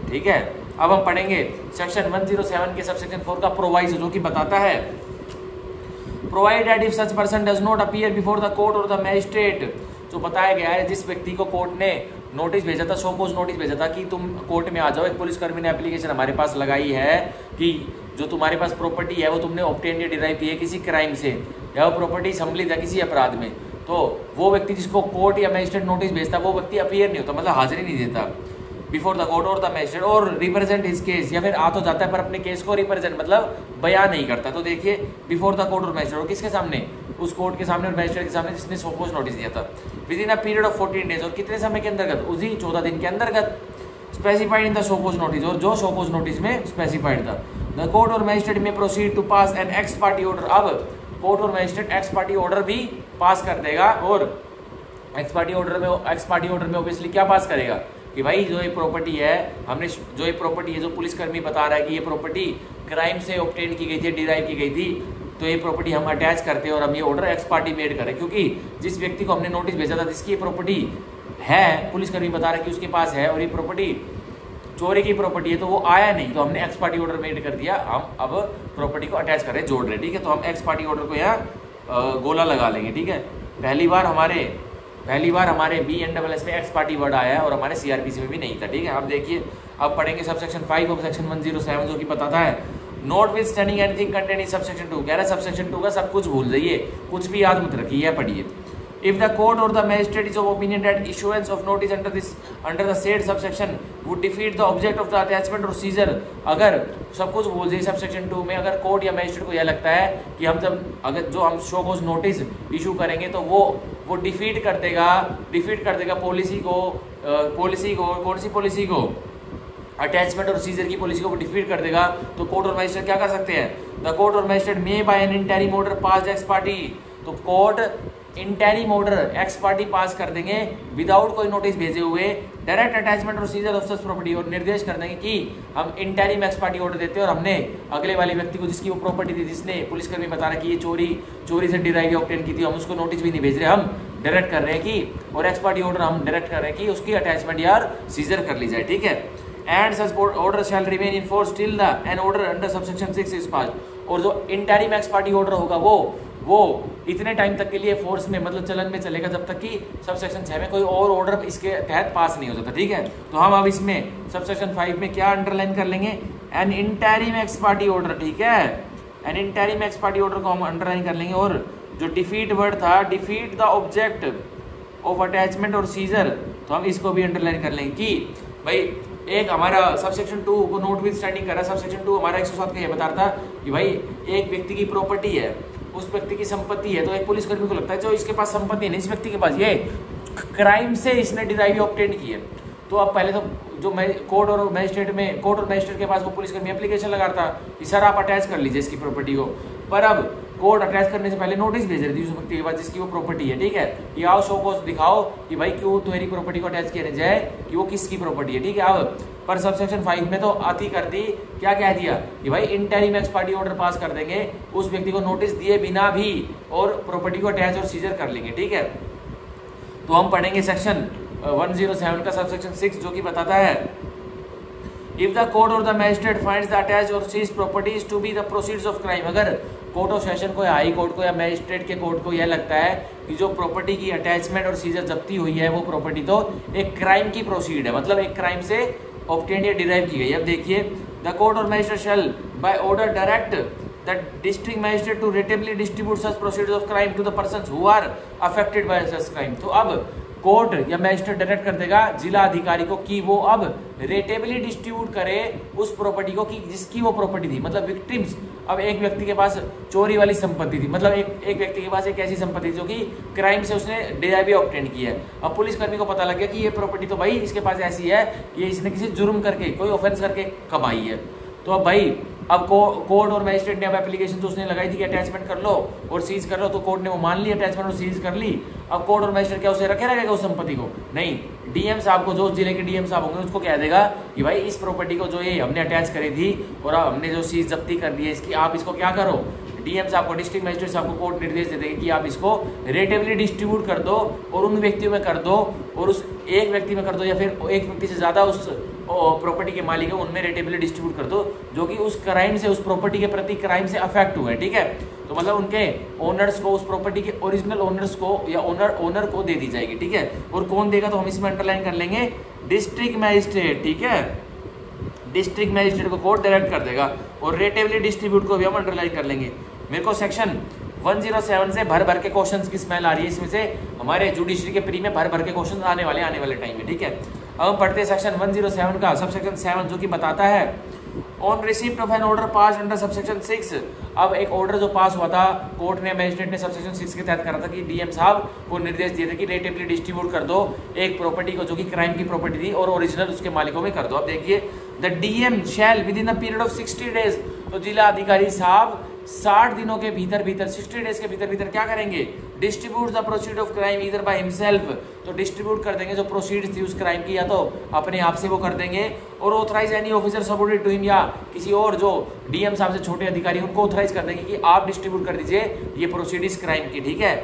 ठीक है। अब हम पढ़ेंगे सेक्शन 107 के सबसेक्शन 4 का प्रोवाइजो, जो कि बताता है provided if such person does not appear before the court और द मैजिस्ट्रेट, जो बताया गया है जिस व्यक्ति को कोर्ट ने नोटिस भेजा था, शो कॉज नोटिस भेजा था कि तुम कोर्ट में आ जाओ, एक पुलिसकर्मी ने एप्लीकेशन हमारे पास लगाई है कि जो तुम्हारे पास प्रॉपर्टी है वो तुमने ऑब्टेन या डिराइव की है किसी क्राइम से, या वो प्रॉपर्टी सम्मिलित है किसी अपराध में, तो वो व्यक्ति जिसको कोर्ट या मैजिस्ट्रेट नोटिस भेजता वो व्यक्ति अपीयर नहीं होता, मतलब हाजिरी नहीं देता बिफोर द कोर्ट और द मैजिस्ट्रेट, और रिप्रेजेंट हिज केस, या फिर आ तो जाता है पर अपने केस को रिप्रेजेंट मतलब बयान नहीं करता। तो देखिए, बिफोर द कोर्ट और मैजिस्ट्रेट, और किसके सामने, उस कोर्ट के सामने और मैजिस्ट्रेट के सामने जिसने शो कॉज नोटिस दिया था, with in a period of 14 days, और कितने समय के अंतर्गत, उसी 14 दिन के अंतर्गत, specified in the show cause notice, और जो शो कॉज नोटिस में स्पेसिफाइड था। द कोर्ट और magistrate may proceed to pass an ex parte order, अब कोर्ट और मैजिस्ट्रेट एक्स पार्टी ऑर्डर भी पास कर देगा, और एक्स पार्टी ऑर्डर में ऑब्वियसली क्या पास करेगा कि भाई जो ये प्रॉपर्टी है, हमने जो ये प्रॉपर्टी है, जो पुलिसकर्मी बता रहा है कि ये प्रॉपर्टी क्राइम से ऑब्टेन की गई थी, डिराइव की गई थी, तो ये प्रॉपर्टी हम अटैच करते हैं और हम ये ऑर्डर एक्स पार्टी मेड करें, क्योंकि जिस व्यक्ति को हमने नोटिस भेजा था जिसकी ये प्रॉपर्टी है, पुलिसकर्मी बता रहा है कि उसके पास है और ये प्रॉपर्टी चोरी की प्रॉपर्टी है, तो वो आया नहीं, तो हमने एक्स पार्टी ऑर्डर मेड कर दिया, हम अब प्रॉपर्टी को अटैच कर रहे, जोड़ रहे, ठीक है। तो हम एक्स पार्टी ऑर्डर को यहाँ गोला लगा लेंगे, ठीक है। पहली बार हमारे BNSS में एक्स पार्टी वर्ड आया है और हमारे CRPC में भी नहीं था, ठीक है। अब देखिए, अब पढ़ेंगे सबसेक्शन 5 ऑफ सेक्शन 107, जो कि बताता है not with standing anything contain in subsection 2, कह रहा है सबसेक्शन 2 का सब कुछ भूल जाइए, कुछ भी याद मत रखिए, यह पढ़िए। If the court or the magistrate is of opinion that issuance of notice under the said subsection would defeat the object of the attachment or seizure, अगर सब कुछ बोल दिए सबसेक्शन 2 में, अगर कोर्ट या मैजिस्ट्रेट को यह लगता है कि हम जब अगर जो हम शो कोज नोटिस इशू करेंगे तो वो डिफीट कर देगा पॉलिसी को कौन सी पॉलिसी को, अटैचमेंट और सीजर की पॉलिसी को डिफीट कर देगा, तो कोर्ट और मैजिस्ट्रेट क्या कर सकते हैं? द कोर्ट और magistrate may by an interim order pass ex parte, तो court interim order ex parte pass कर देंगे विदाउट कोई नोटिस भेजे हुए डायरेक्ट अटैचमेंट और सीजर ऑफ सच प्रॉपर्टी, और निर्देश कर देंगे कि हम इंटरिम एक्स पार्टी ऑर्डर देते हैं और हमने अगले वाले व्यक्ति को जिसकी वो प्रॉपर्टी थी, जिसने पुलिसकर्मी बता रहा कि ये चोरी से डिराइव ऑब्टेन की थी, हम उसको नोटिस भी नहीं भेज रहे, हम डायरेक्ट कर रहे हैं कि, और एक्स पार्टी ऑर्डर हम डायरेक्ट कर रहे हैं कि उसकी अटैचमेंट या सीजर कर ली जाए, ठीक है। And such order shall remain in force till the an order under subsection 6 is passed, और जो इंटरिम एक्स पार्टी ऑर्डर होगा वो इतने टाइम तक के लिए फोर्स में मतलब चलन में चलेगा जब तक कि सबसेक्शन 6 में कोई और ऑर्डर इसके तहत पास नहीं हो जाता, ठीक है। तो हम अब इसमें सबसेक्शन 5 में क्या अंडरलाइन कर लेंगे? N interim x parte order, ठीक है। N interim x parte order को हम अंडरलाइन कर लेंगे, और जो डिफीट वर्ड था, defeat the object of attachment और सीजर, तो हम इसको भी अंडरलाइन कर लेंगे कि भाई एक हमारा सबसेक्शन 2 को नोट विद स्टैंडिंग कर रहा है, सबसेक्शन 2 हमारा 107 का ये बता रहा था कि भाई एक व्यक्ति की प्रॉपर्टी है, उस व्यक्ति की संपत्ति है, तो एक पुलिसकर्मी को लगता है जो इसके पास संपत्ति नहीं, इस व्यक्ति के पास ये क्राइम से इसने डिराइव ऑब्टेन की है, तो अब पहले तो जो कोर्ट और मैजिस्ट्रेट के पास वो पुलिसकर्मी एप्लीकेशन लगा रहा था कि सर आप अटैच कर लीजिए इसकी प्रॉपर्टी को, पर अब कोर्ट अटैच करने से पहले नोटिस भेज रही थी उस व्यक्ति के पास जिसकी वो प्रॉपर्टी है, ठीक है, कि आओ शो को दिखाओ कि भाई क्यों तुम्हारी प्रॉपर्टी को अटैच किया जाए कि वो किसकी प्रॉपर्टी है, ठीक है। अब पर सबसेक्शन 5 में तो आती कर दी, क्या कह दिया कि भाई interim x parte order pass कर देंगे उस व्यक्ति को नोटिस दिए बिना भी, और प्रॉपर्टी को अटैच और सीजर कर लेंगे, ठीक है। तो हम पढ़ेंगे सेक्शन 107 का सबसेक्शन 6 जो कि बताता है इफ द कोर्ट और the magistrate finds the attach और seize properties to be the proceeds of crime, अगर कोर्ट ऑफ सेशन को या हाई कोर्ट को या मैजिस्ट्रेट के कोर्ट को यह लगता है कि जो प्रॉपर्टी की अटैचमेंट और सीजर जब्ती हुई है वो प्रॉपर्टी तो एक क्राइम की प्रोसीड है, मतलब एक क्राइम से ऑब्टेन्ड या डिराइव की गई। अब देखिए द कोर्ट और magistrate shall by order direct the district magistrate to rateably distribute such proceeds of crime to the persons who are affected by such crime, तो अब कोर्ट या मैजिस्ट्रेट डायरेक्ट कर देगा जिला अधिकारी को कि वो अब रेटेबली डिस्ट्रीब्यूट करे उस प्रॉपर्टी को कि जिसकी वो प्रॉपर्टी थी, मतलब विक्टिम्स, अब एक व्यक्ति के पास चोरी वाली संपत्ति थी, मतलब एक व्यक्ति के पास एक ऐसी संपत्ति जो कि क्राइम से उसने डिराइव ऑब्टेन की है, अब पुलिसकर्मी को पता लग गया कि ये प्रॉपर्टी तो भाई इसके पास ऐसी है कि इसने किसी जुर्म करके कोई ऑफेंस करके कमाई है, तो अब भाई अब कोर्ट और मैजिस्ट्रेट ने अब एप्लीकेशन तो उसने लगाई थी कि अटैचमेंट कर लो और सीज कर लो, तो कोर्ट ने वो मान ली अटैचमेंट और सीज कर ली। अब कोर्ट और मैजिस्ट्रेट क्या उसे रखे रहेगा उस संपत्ति को? नहीं, डीएम साहब को, जो जिले के डीएम साहब होंगे उसको कह देगा कि भाई इस प्रॉपर्टी को जो ये हमने अटैच करी थी और हमने जो सीज जब्ती कर ली है इसकी, आप इसको क्या करो, डीएम साहब को, डिस्ट्रिक्ट मैजिस्ट्रेट साहब को कोर्ट निर्देश दे देंगे कि आप इसको रेटेबली डिस्ट्रीब्यूट कर दो और उन व्यक्तियों में कर दो, और उस एक व्यक्ति में कर दो या फिर एक व्यक्ति से ज़्यादा उस प्रॉपर्टी के मालिक है उनमें रेटेबली डिस्ट्रीब्यूट कर दो जो कि उस क्राइम से, उस प्रॉपर्टी के प्रति क्राइम से अफेक्ट हुए, ठीक है। तो मतलब उनके ओनर्स को, उस प्रॉपर्टी के ओरिजिनल ओनर्स को या ओनर को दे दी जाएगी, ठीक है। और कौन देगा तो हम इसमें अंडरलाइन कर लेंगे डिस्ट्रिक्ट मैजिस्ट्रेट, ठीक है। डिस्ट्रिक्ट मैजिस्ट्रेट को कोर्ट डायरेक्ट कर देगा, और रेटेबली डिस्ट्रीब्यूट को भी हम अंडरलाइन कर लेंगे। मेरे को सेक्शन 107 से भर के क्वेश्चंस की स्मेल आ रही है, इसमें से हमारे जुडिशरी के प्री में भर के क्वेश्चन आने वाले टाइम में, ठीक है। अब हम पढ़ते हैं सेक्शन 107 का सबसेक्शन 7 जो कि बताता है on receipt of an order pass under subsection 6। अब एक ऑर्डर जो पास हुआ था कोर्ट ने, मैजिस्ट्रेट ने सबसेक्शन 6 के तहत करा था कि डीएम साहब को निर्देश दिए थे कि रेटेबली डिस्ट्रीब्यूट कर दो एक प्रॉपर्टी को जो कि क्राइम की प्रॉपर्टी थी और ओरिजिनल उसके मालिकों में कर दो। अब देखिए the DM shall within the period of 60 days, तो जिला अधिकारी साहब 60 दिनों के भीतर 60 डेज के भीतर क्या करेंगे, distribute the proceed of crime either by himself, तो डिस्ट्रीब्यूट कर देंगे जो प्रोसीड थी उस क्राइम की, या तो अपने आप से वो कर देंगे, और authorise any officer subordinate to him, या किसी और जो डीएम साहब से छोटे अधिकारी उनको ऑथराइज कर देंगे कि आप डिस्ट्रीब्यूट कर दीजिए ये प्रोसीड इस क्राइम की, ठीक है,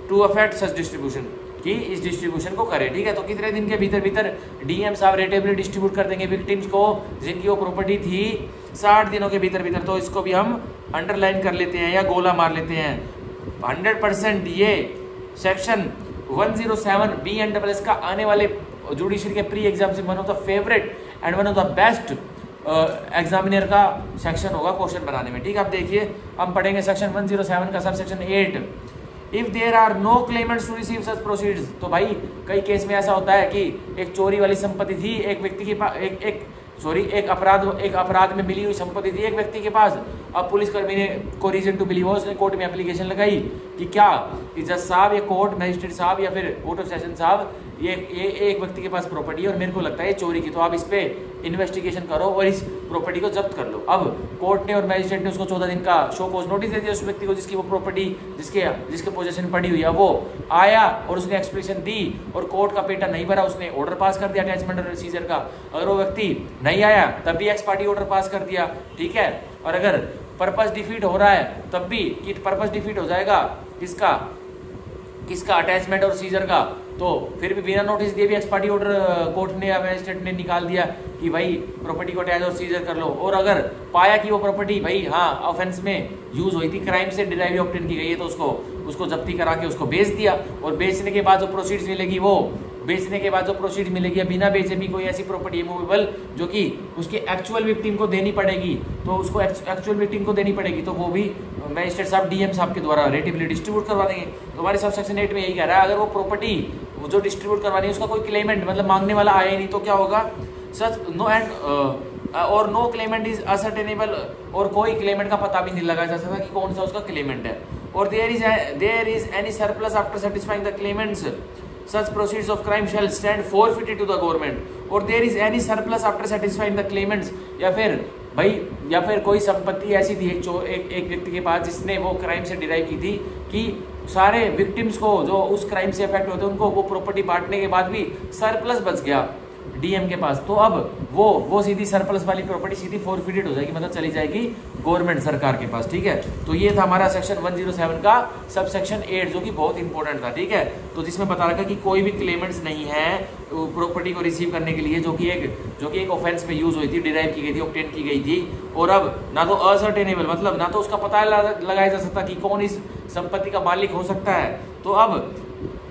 टू अफेक्ट सच डिस्ट्रीब्यूशन, कि इस डिस्ट्रीब्यूशन को करे, ठीक है। तो कितने दिन के भीतर डीएम साहब रेटेबली डिस्ट्रीब्यूट कर देंगे विक्टिम्स को जिनकी वो प्रॉपर्टी थी 60 दिनों के भीतर। तो इसको भी हम अंडरलाइन कर लेते हैं या गोला मार लेते हैं 100%। ये सेक्शन 107 BNSS का आने वाले जुडिशरी के प्री एग्जाम से one of the favourite and one of the best examiner का सेक्शन होगा क्वेश्चन बनाने में, ठीक है। आप देखिए हम पढ़ेंगे सेक्शन 107 का sub section 8 if there are no claimants to receive such proceeds, तो भाई कई केस में ऐसा होता है कि एक चोरी वाली संपत्ति थी एक व्यक्ति के पास, एक अपराध में मिली हुई संपत्ति थी एक व्यक्ति के पास। अब पुलिसकर्मी ने को रीजन टू बिलीव, उसने कोर्ट में एप्लीकेशन लगाई कि क्या कि जज साहब या कोर्ट मजिस्ट्रेट साहब या फिर कोर्ट ऑफ सेशन साहब ये एक व्यक्ति के पास प्रॉपर्टी है और मेरे को लगता है ये चोरी की, तो आप इस पे इन्वेस्टिगेशन करो और इस प्रॉपर्टी को जब्त कर लो। अब कोर्ट ने और मजिस्ट्रेट ने उसको 14 दिन का शो कॉज नोटिस दे दिया उस व्यक्ति को जिसकी वो प्रॉपर्टी जिसके पोजीशन पड़ी हुई है। वो आया और उसने एक्सप्लेनेशन दी और कोर्ट का पेटा नहीं भरा, उसने ऑर्डर पास कर दिया अटैचमेंट और सीजर का। अगर वो व्यक्ति नहीं आया तब भी एक्स पार्टी ऑर्डर पास कर दिया, ठीक है। और अगर पर्पस डिफीट हो रहा है तब भी कि पर्पस डिफीट हो जाएगा किसका अटैचमेंट और सीजर का, तो फिर भी बिना नोटिस दिए भी एक्स पार्टी ऑर्डर कोर्ट ने या मजिस्ट्रेट ने निकाल दिया कि भाई प्रॉपर्टी को अटैच और सीजर कर लो। और अगर पाया कि वो प्रॉपर्टी भाई हाँ ऑफेंस में यूज हुई थी, क्राइम से डिराइव ऑब्टेन की गई है, तो उसको जब्ती करा के उसको बेच दिया। और बेचने के बाद जो प्रोसीड्स मिलेगी या बिना बेचे भी कोई ऐसी प्रॉपर्टी है मूवेबल जो कि उसके एक्चुअल विक्टिम को देनी पड़ेगी, तो उसको एक्चुअल विक्टिम को देनी पड़ेगी, तो वो भी मजिस्ट्रेट साहब डीएम साहब के द्वारा रेटिवली डिस्ट्रीब्यूट करवा देंगे। तो हमारे सब सेक्शन 8 में यही कह रहा है, अगर वो प्रॉपर्टी जो डिस्ट्रीब्यूट करवानी है उसका कोई क्लेमेंट मतलब मांगने वाला आया ही नहीं तो क्या होगा, सच नो एंड और नो क्लेमेंट इज असर्टेनेबल, और कोई क्लेमेंट का पता भी नहीं लगाया जा सकता कि कौन सा उसका क्लेमेंट है। और there is any surplus after satisfying the claimants such proceeds of crime shall stand forfeited to the government, और there is any surplus after satisfying the claimants, या फिर कोई संपत्ति ऐसी थी एक व्यक्ति के पास जिसने वो क्राइम से डिराइव की थी कि सारे विक्टिम्स को जो उस क्राइम से अफेक्ट होते हैं उनको वो प्रॉपर्टी बांटने के बाद भी सरप्लस बच गया डीएम के पास, तो अब वो सीधी सरप्लस वाली प्रॉपर्टी सीधी फॉरफिटेड हो जाएगी, मतलब चली जाएगी गवर्नमेंट सरकार के पास, ठीक है। तो ये था हमारा सेक्शन 107 का सब सेक्शन 8 जो कि बहुत इंपॉर्टेंट था, ठीक है। तो जिसमें बता रखा कि कोई भी क्लेमेंट्स नहीं है प्रॉपर्टी को रिसीव करने के लिए जो कि एक ऑफेंस में यूज हुई थी, डिराइव की गई थी, ऑब्टेन की गई थी, और अब ना तो असर्टेनेबल मतलब ना तो उसका पता लगाया जा सकता कि कौन इस संपत्ति का मालिक हो सकता है, तो अब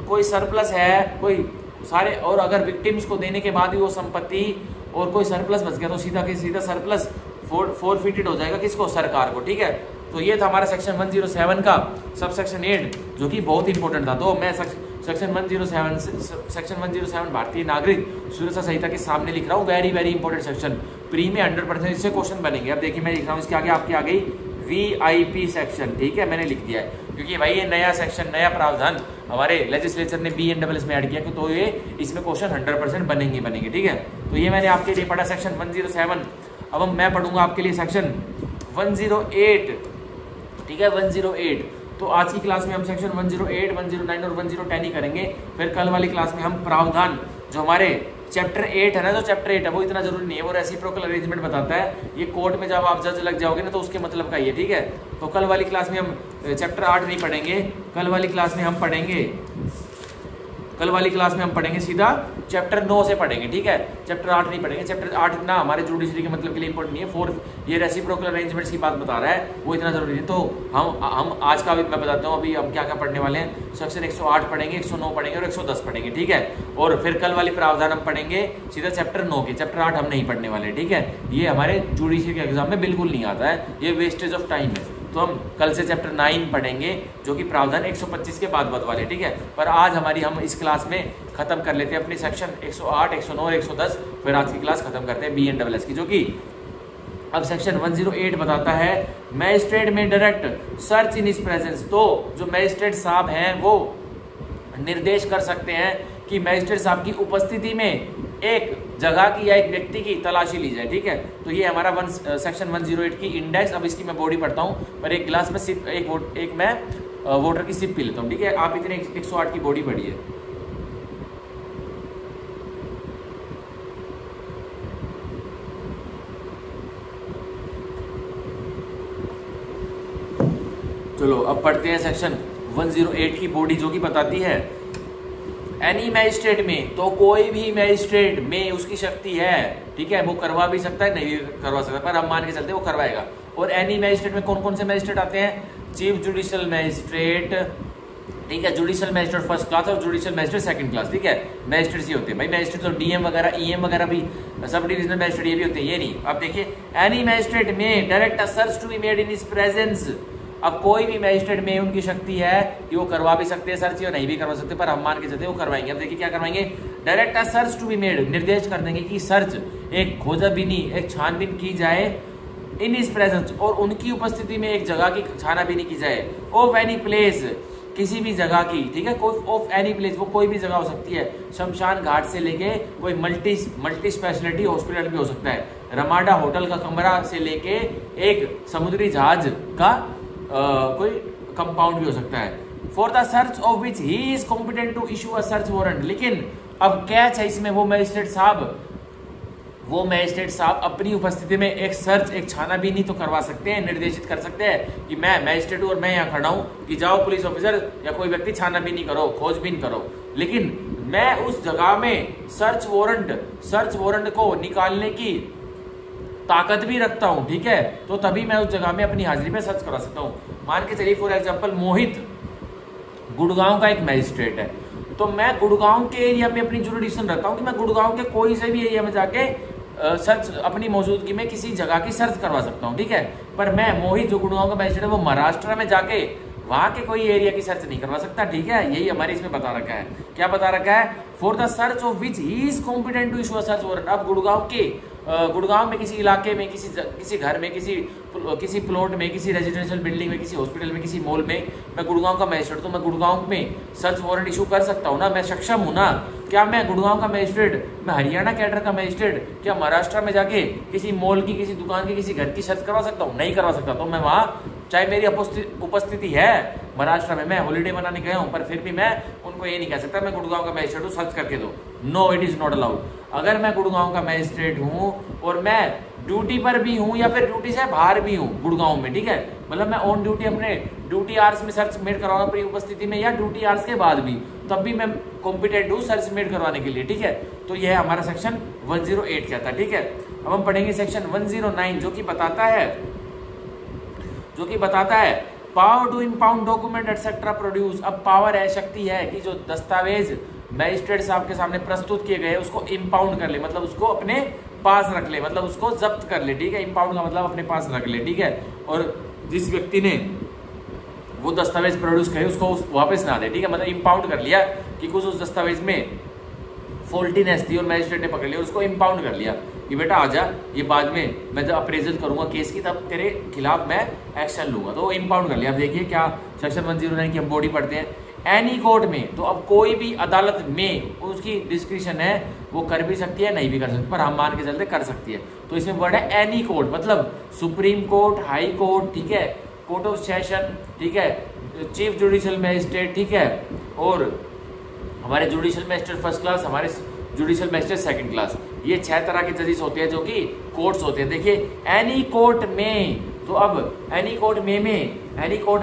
कोई सरप्लस है कोई सारे, और अगर विक्टिम्स को देने के बाद भी वो संपत्ति और कोई सरप्लस बच गया तो सीधा सरप्लस फॉरफिटेड हो जाएगा किसको, सरकार को, ठीक है। तो ये था हमारा सेक्शन 107 का सब सेक्शन 8 जो कि बहुत इंपॉर्टेंट था। तो मैं सेक्शन 107 भारतीय नागरिक सुरक्षा संहिता के सामने लिख रहा हूँ, very very important section, pre में 100% इससे क्वेश्चन बनेंगे। अब देखिए मैं लिख रहा हूँ इसके आगे आपके आ गई VIP सेक्शन, ठीक है, मैंने लिख दिया है क्योंकि भाई ये नया सेक्शन नया प्रावधान हमारे लेजिस्लेचर ने BNSS में ऐड किया, तो ये इसमें क्वेश्चन 100% बनेंगे, ठीक है। तो ये मैंने आपके लिए पढ़ा सेक्शन 107। अब मैं पढ़ूंगा आपके लिए सेक्शन 108, ठीक है, 108। तो आज की क्लास में हम सेक्शन 108, 109 और 110 ही करेंगे, फिर कल वाली क्लास में हम प्रावधान जो हमारे चैप्टर 8 है ना, जो चैप्टर 8 है वो इतना जरूरी नहीं है, वो रेसिप्रोकल अरेंजमेंट बताता है, ये कोर्ट में जब आप जज लग जाओगे ना तो उसके मतलब का ये, ठीक है। तो कल वाली क्लास में हम चैप्टर 8 नहीं पढ़ेंगे, कल वाली क्लास में हम पढ़ेंगे सीधा चैप्टर 9 से पढ़ेंगे, ठीक है। चैप्टर 8 नहीं पढ़ेंगे, चैप्टर 8 ना हमारे जुडिशरी के मतलब के लिए इंपॉर्टेंट नहीं है, फोर्थ ये रेसिप्रोकल अरेंजमेंट्स की बात बता रहा है, वो इतना जरूरी है। तो हम आज का भी मैं बताता हूँ अभी हम क्या क्या पढ़ने वाले हैं। सेक्शन 108 पढ़ेंगे, 109 पढ़ेंगे और 110 पढ़ेंगे, ठीक है। और फिर कल वाली प्रावधान हम पढ़ेंगे सीधा चैप्टर 9 के, चैप्टर 8 हम नहीं पढ़ने वाले, ठीक है। ये हमारे जुडिशरी के एग्जाम में बिल्कुल नहीं आता है, ये वेस्टेज ऑफ टाइम है। तो हम कल से चैप्टर 9 पढ़ेंगे जो कि प्रावधान 125 के बाद वाले, ठीक है। पर आज हम इस क्लास में खत्म कर लेते हैं अपनी सेक्शन 108, 109 और 110, फिर आज की क्लास खत्म करते हैं BNSS की, जो कि अब सेक्शन 108 बताता है magistrate may direct search in his presence. तो जो मैजिस्ट्रेट साहब हैं वो निर्देश कर सकते हैं कि मैजिस्ट्रेट साहब की उपस्थिति में एक जगह की या एक व्यक्ति की तलाशी ली जाए, ठीक है। तो ये हमारा सेक्शन 108 की इंडेक्स। अब इसकी मैं बॉडी पढ़ता हूँ, पर एक गिलास में सिर्फ एक मैं वाटर की सिप पी लेता हूँ, ठीक है। आप इतने 108 की बॉडी पढ़िए। चलो अब पढ़ते हैं सेक्शन 108 की बॉडी जो कि बताती है एनी मैजिस्ट्रेट में, तो कोई भी मैजिस्ट्रेट में उसकी शक्ति है, ठीक है, वो करवा भी सकता है नहीं भी करवा सकता, पर हम मान के चलते वो करवाएगा। और एनी मैजिस्ट्रेट में कौन कौन से मैजिस्ट्रेट आते हैं, चीफ जुडिशियल मैजिस्ट्रेट, ठीक है, जुडिशियल मैजिस्ट्रेट फर्स्ट क्लास और जुडिशियल मैजिस्ट्रेट सेकंड क्लास, ठीक है। मैजिस्ट्रेट ही होते हैं भाई, मैजिस्ट्रेट तो DM वगैरह EM वगैरह भी सब डिविजनल मैजिस्ट्रेट ये भी होते हैं, ये नहीं। अब देखिए any magistrate may direct search to be made in his presence, अब कोई भी मैजिस्ट्रेट में उनकी शक्ति है कि वो करवा भी सकते हैं सर्च या नहीं भी करवा सकते, पर हम मान के चलते वो करवाएंगे। अब देखिए क्या करवाएंगे, direct a search to be made, निर्देश कर देंगे कि सर्च, एक खोजाबीनी, एक छानबीन की जाए इन हिज प्रेजेंस, और उनकी उपस्थिति में एक जगह की छानाबीनी की जाए, ऑफ एनी प्लेस, किसी भी जगह की, ठीक है, कोई ऑफ एनी प्लेस, वो कोई भी जगह हो सकती है, शमशान घाट से लेके कोई मल्टी स्पेशलिटी हॉस्पिटल भी हो सकता है, रमाडा होटल का कमरा से लेके एक समुद्री जहाज का कोई कंपाउंड भी हो सकता है, for the search of which he is competent to issue a search warrant. लेकिन अब कैच है इसमें, वो मैजिस्ट्रेट साहब अपनी उपस्थिति में एक सर्च, एक छानाबीनी तो करवा सकते हैं, निर्देशित कर सकते हैं कि मैं मैजिस्ट्रेट हूं और मैं यहाँ खड़ा हूं कि जाओ पुलिस ऑफिसर या कोई व्यक्ति छानाबीनी करो, खोजबीन करो। लेकिन मैं उस जगह में सर्च वारंट को निकालने की ताकत भी रखता हूं, ठीक है, तो तभी मैं उस जगह में अपनी हाजिरी में सर्च करा सकता हूं। मान के चलिए फॉर एग्जांपल मोहित गुड़गांव का एक मैजिस्ट्रेट है, तो मैं गुड़गांव के एरिया में अपनी जुरिडिक्शन रखता हूं कि मैं गुड़गांव के कोई से भी एरिया में जाके सर्च अपनी मौजूदगी में किसी जगह की सर्च करवा सकता हूं, ठीक है। पर मैं मोहित जो गुड़गांव का मैजिस्ट्रेट है वो महाराष्ट्र में जाके वहां के कोई एरिया की सर्च नहीं करवा सकता, ठीक है। यही हमारे इसमें बता रखा है, क्या बता रखा है, for the search of which he is competent to issue a search warrant. अब गुड़गांव में किसी इलाके में, किसी घर में, किसी प्लॉट में, किसी रेजिडेंशियल बिल्डिंग में, किसी हॉस्पिटल में, किसी मॉल में मैं गुड़गांव का मैजिस्ट्रेट, तो मैं गुड़गांव में सर्च वारंट इशू कर सकता हूँ ना, मैं सक्षम हूँ ना। क्या मैं गुड़गांव का मैजिस्ट्रेट, मैं हरियाणा कैडर का मैजिस्ट्रेट क्या महाराष्ट्र में जाके किसी मॉल की, किसी दुकान की, किसी घर की सर्च करवा सकता हूँ? नहीं करवा सकता। तो मैं वहाँ, चाहे मेरी उपस्थिति है महाराष्ट्र में, मैं हॉलीडे मनाने गया हूँ, पर फिर भी मैं उनको ये नहीं कह सकता मैं गुड़गांव का मैजिस्ट्रेट हूँ, सर्च करके दो। No, it is not allowed. अगर मैं गुड़गांव का मैजिस्ट्रेट हूँ और मैं ड्यूटी पर भी हूँ या फिर ड्यूटी से बाहर भी हूँ गुड़गांव में, ठीक है, मतलब मैं ऑन ड्यूटी अपने ड्यूटी आवर्स में सर्च मेड करवाऊंगा अपनी उपस्थिति में, या ड्यूटी आवर्स के बाद भी, तब भी मैं कॉम्पिटेंट हूँ सर्च मेड करवाने के लिए, ठीक है। तो यह हमारा सेक्शन 108 कहता है, ठीक है। अब हम पढ़ेंगे सेक्शन 109 जो कि बताता है power to impound document etcetera produce. अब पावर है, शक्ति है कि जो दस्तावेज मैजिस्ट्रेट साहब के सामने प्रस्तुत किए गए उसको इम्पाउंड कर ले, मतलब उसको अपने पास रख ले, मतलब उसको जब्त कर ले, ठीक है। इम्पाउंड का मतलब अपने पास रख ले, ठीक है। और जिस व्यक्ति ने वो दस्तावेज प्रोड्यूस करे उसको वापस ना दे, ठीक है। मतलब इम्पाउंड कर लिया कि कुछ उस दस्तावेज में फॉल्टीनेस थी और मैजिस्ट्रेट ने पकड़ लिया, उसको इम्पाउंड कर लिया कि बेटा आजा, ये बाद में मैं जब अप्रेजल करूंगा केस की तब तेरे खिलाफ मैं एक्शन लूंगा, तो इम्पाउंड कर लिया। अब देखिए क्या सेक्शन 109 की हम बॉडी पढ़ते हैं, एनी कोर्ट में, तो अब कोई भी अदालत में उसकी डिस्क्रिप्शन है, वो कर भी सकती है नहीं भी कर सकती, पर हम मान के चलते कर सकती है। तो इसमें वर्ड है एनी कोर्ट, मतलब सुप्रीम कोर्ट, हाई कोर्ट, ठीक है, कोर्ट ऑफ सेशन, ठीक है, चीफ जुडिशियल मैजिस्ट्रेट, ठीक है, और हमारे जुडिशियल मैजिस्ट्रेट फर्स्ट क्लास, हमारे जुडिशियल मैजिस्ट्रेट सेकंड क्लास, ये 6 तरह के जजेस होते हैं जो कि कोर्ट्स होते हैं। देखिए एनी कोर्ट में, तो अब एनी कोर्ट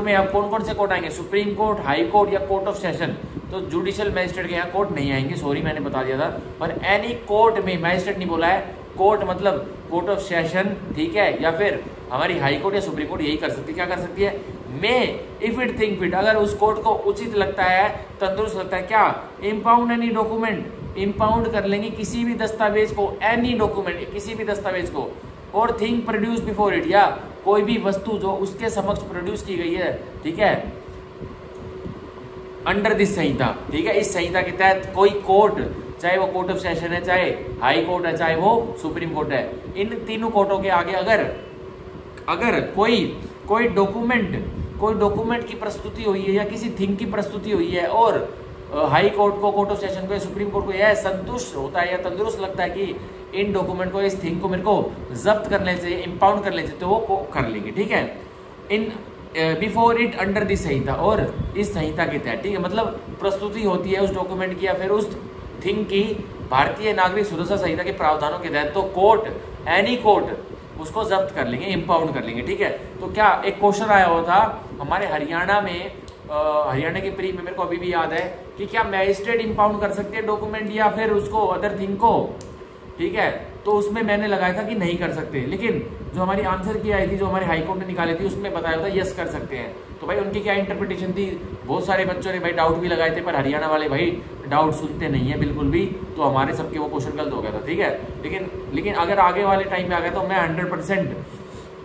में अब कौन कौन से कोर्ट आएंगे, सुप्रीम कोर्ट, हाई कोर्ट या कोर्ट ऑफ सेशन। तो जुडिशियल मैजिस्ट्रेट के यहाँ कोर्ट नहीं आएंगे, सॉरी मैंने बता दिया था, पर एनी कोर्ट में, मैजिस्ट्रेट नहीं बोला है, कोर्ट मतलब कोर्ट ऑफ सेशन, ठीक है, या फिर हमारी हाई कोर्ट या सुप्रीम कोर्ट यही कर सकती है। क्या कर सकती है, में इफ इट थिंक फिट, अगर उस कोर्ट को उचित लगता है, तंदुरुस्त लगता है, क्या इम्पाउंड एनी डॉक्यूमेंट, इम्पाउंड कर लेंगे किसी भी दस्तावेज को, एनी डॉक्यूमेंट, किसी भी दस्तावेज को, और थिंग प्रोड्यूस बिफोर इट, या कोई भी वस्तु जो उसके समक्ष प्रोड्यूस की गई है, ठीक है, अंडर दिस संहिता, ठीक है, इस संहिता के तहत कोई कोर्ट, चाहे वो कोर्ट ऑफ सेशन है, चाहे हाई कोर्ट है, चाहे वो सुप्रीम कोर्ट है, इन तीनों कोर्टों के आगे अगर कोई डॉक्यूमेंट की प्रस्तुति हुई है या किसी थिंग की प्रस्तुति हुई है, और हाई कोर्ट को, कोर्ट ऑफ सेशन को, सुप्रीम कोर्ट को यह संतुष्ट होता है या तंदुरुस्त लगता है कि इन डॉक्यूमेंट को, इस थिंग को मेरे को जब्त करने से, इम्पाउंड करने से, तो वो कर लेंगे, ठीक है, in before it under this Sanhita, और इस संहिता के तहत, ठीक है। मतलब प्रस्तुति होती है उस डॉक्यूमेंट की या फिर उस थिंग की भारतीय नागरिक सुरक्षा संहिता के प्रावधानों के तहत, तो कोर्ट, एनी कोर्ट उसको जब्त कर लेंगे, इम्पाउंड कर लेंगे, ठीक है। तो क्या एक क्वेश्चन आया हुआ था हमारे हरियाणा में, हरियाणा के प्री में, मेरे को अभी भी याद है कि क्या मैजिस्ट्रेट इम्पाउंड कर सकते हैं डॉक्यूमेंट या फिर उसको अदर थिंग को, ठीक है। तो उसमें मैंने लगाया था कि नहीं कर सकते, लेकिन जो हमारी आंसर की आई थी, जो हमारे हाई कोर्ट ने निकाली थी, उसमें बताया था यस कर सकते हैं। तो भाई उनकी क्या इंटरप्रिटेशन थी, बहुत सारे बच्चों ने भाई डाउट भी लगाए थे, पर हरियाणा वाले भाई डाउट सुनते नहीं है बिल्कुल भी, तो हमारे सबके वो क्वेश्चन गलत हो गया था, ठीक है। लेकिन अगर आगे वाले टाइम में आ गया तो मैं 100%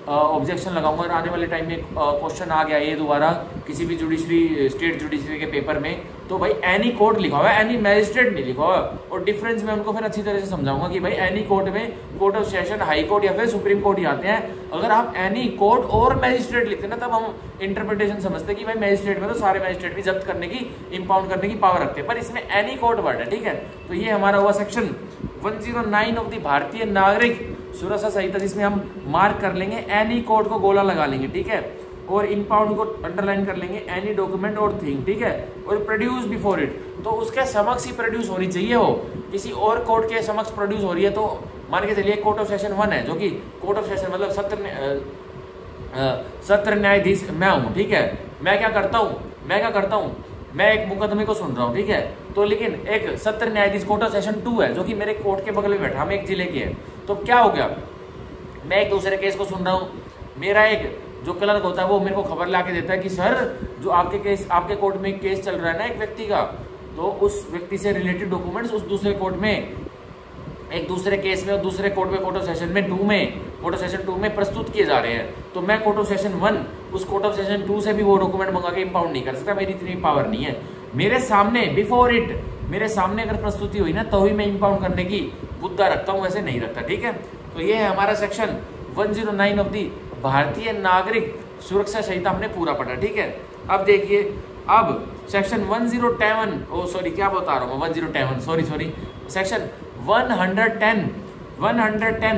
ऑब्जेक्शन लगाऊंगा और आने वाले टाइम में क्वेश्चन आ गया ये दोबारा किसी भी जुडिशरी स्टेट जुडिशरी के पेपर में, तो भाई एनी कोर्ट लिखा हुआ है, एनी मैजिस्ट्रेट नहीं लिखा हुआ है। और डिफरेंस मैं उनको फिर अच्छी तरह से समझाऊंगा कि भाई एनी कोर्ट में court of session, high court या फिर सुप्रीम कोर्ट ही आते हैं। अगर आप एनी कोर्ट और मैजिस्ट्रेट लिखते हैं ना, तब हम इंटरप्रिटेशन समझते हैं कि भाई मैजिस्ट्रेट में तो सारे मैजिस्ट्रेट भी जब्त करने की, इंपाउंड करने की पावर रखते हैं, पर इसमें एनी कोर्ट वर्ड है, ठीक है। तो ये हमारा हुआ सेक्शन 109 ऑफ द भारतीय नागरिक सुरक्षा संहिता, जिसमें हम मार्क कर लेंगे एनी कोर्ट को गोला लगा लेंगे, ठीक है, और इंपाउंड को अंडरलाइन कर लेंगे, एनी डॉक्यूमेंट और थिंग, ठीक है, और प्रोड्यूस बिफोर इट, तो उसके समक्ष ही प्रोड्यूस होनी चाहिए। हो किसी और कोर्ट के समक्ष प्रोड्यूस हो रही है तो मान के चलिए कोर्ट ऑफ सेशन 1 है, जो कि कोर्ट ऑफ सेशन मतलब सत्र न्यायाधीश मैं हूँ, ठीक है। मैं क्या करता हूँ, मैं एक मुकदमे को सुन रहा हूँ, ठीक है, तो लेकिन एक सत्र न्यायाधीश कोर्ट ऑफ सेशन 2 है जो कि मेरे कोर्ट के बगल में बैठा, हम एक जिले के हैं, तो क्या हो गया, मैं एक दूसरे केस को सुन रहा हूँ, मेरा एक जो क्लर्क होता है वो मेरे को खबर ला के देता है कि सर जो आपके कोर्ट में केस चल रहा है ना एक व्यक्ति का, तो उस व्यक्ति से रिलेटेड डॉक्यूमेंट्स उस दूसरे कोर्ट में, एक दूसरे केस में और दूसरे कोर्ट में, कोर्ट ऑफ सेशन 2 में प्रस्तुत किए जा रहे हैं। तो मैं कोर्ट ऑफ सेशन 1 उस कोर्ट ऑफ सेशन 2 से भी वो डॉक्यूमेंट मंगा के इंपाउंड नहीं कर सकता, मेरी इतनी पावर नहीं है। मेरे सामने बिफोर इट, मेरे सामने अगर प्रस्तुति हुई ना तो ही मैं इंपाउंड करने की बुद्धा रखता हूँ, वैसे नहीं रखता, ठीक है। तो ये है हमारा सेक्शन 109 ऑफ दी भारतीय नागरिक सुरक्षा संहिता हमने पूरा पढ़ा, ठीक है। अब देखिए, अब section 110 section 110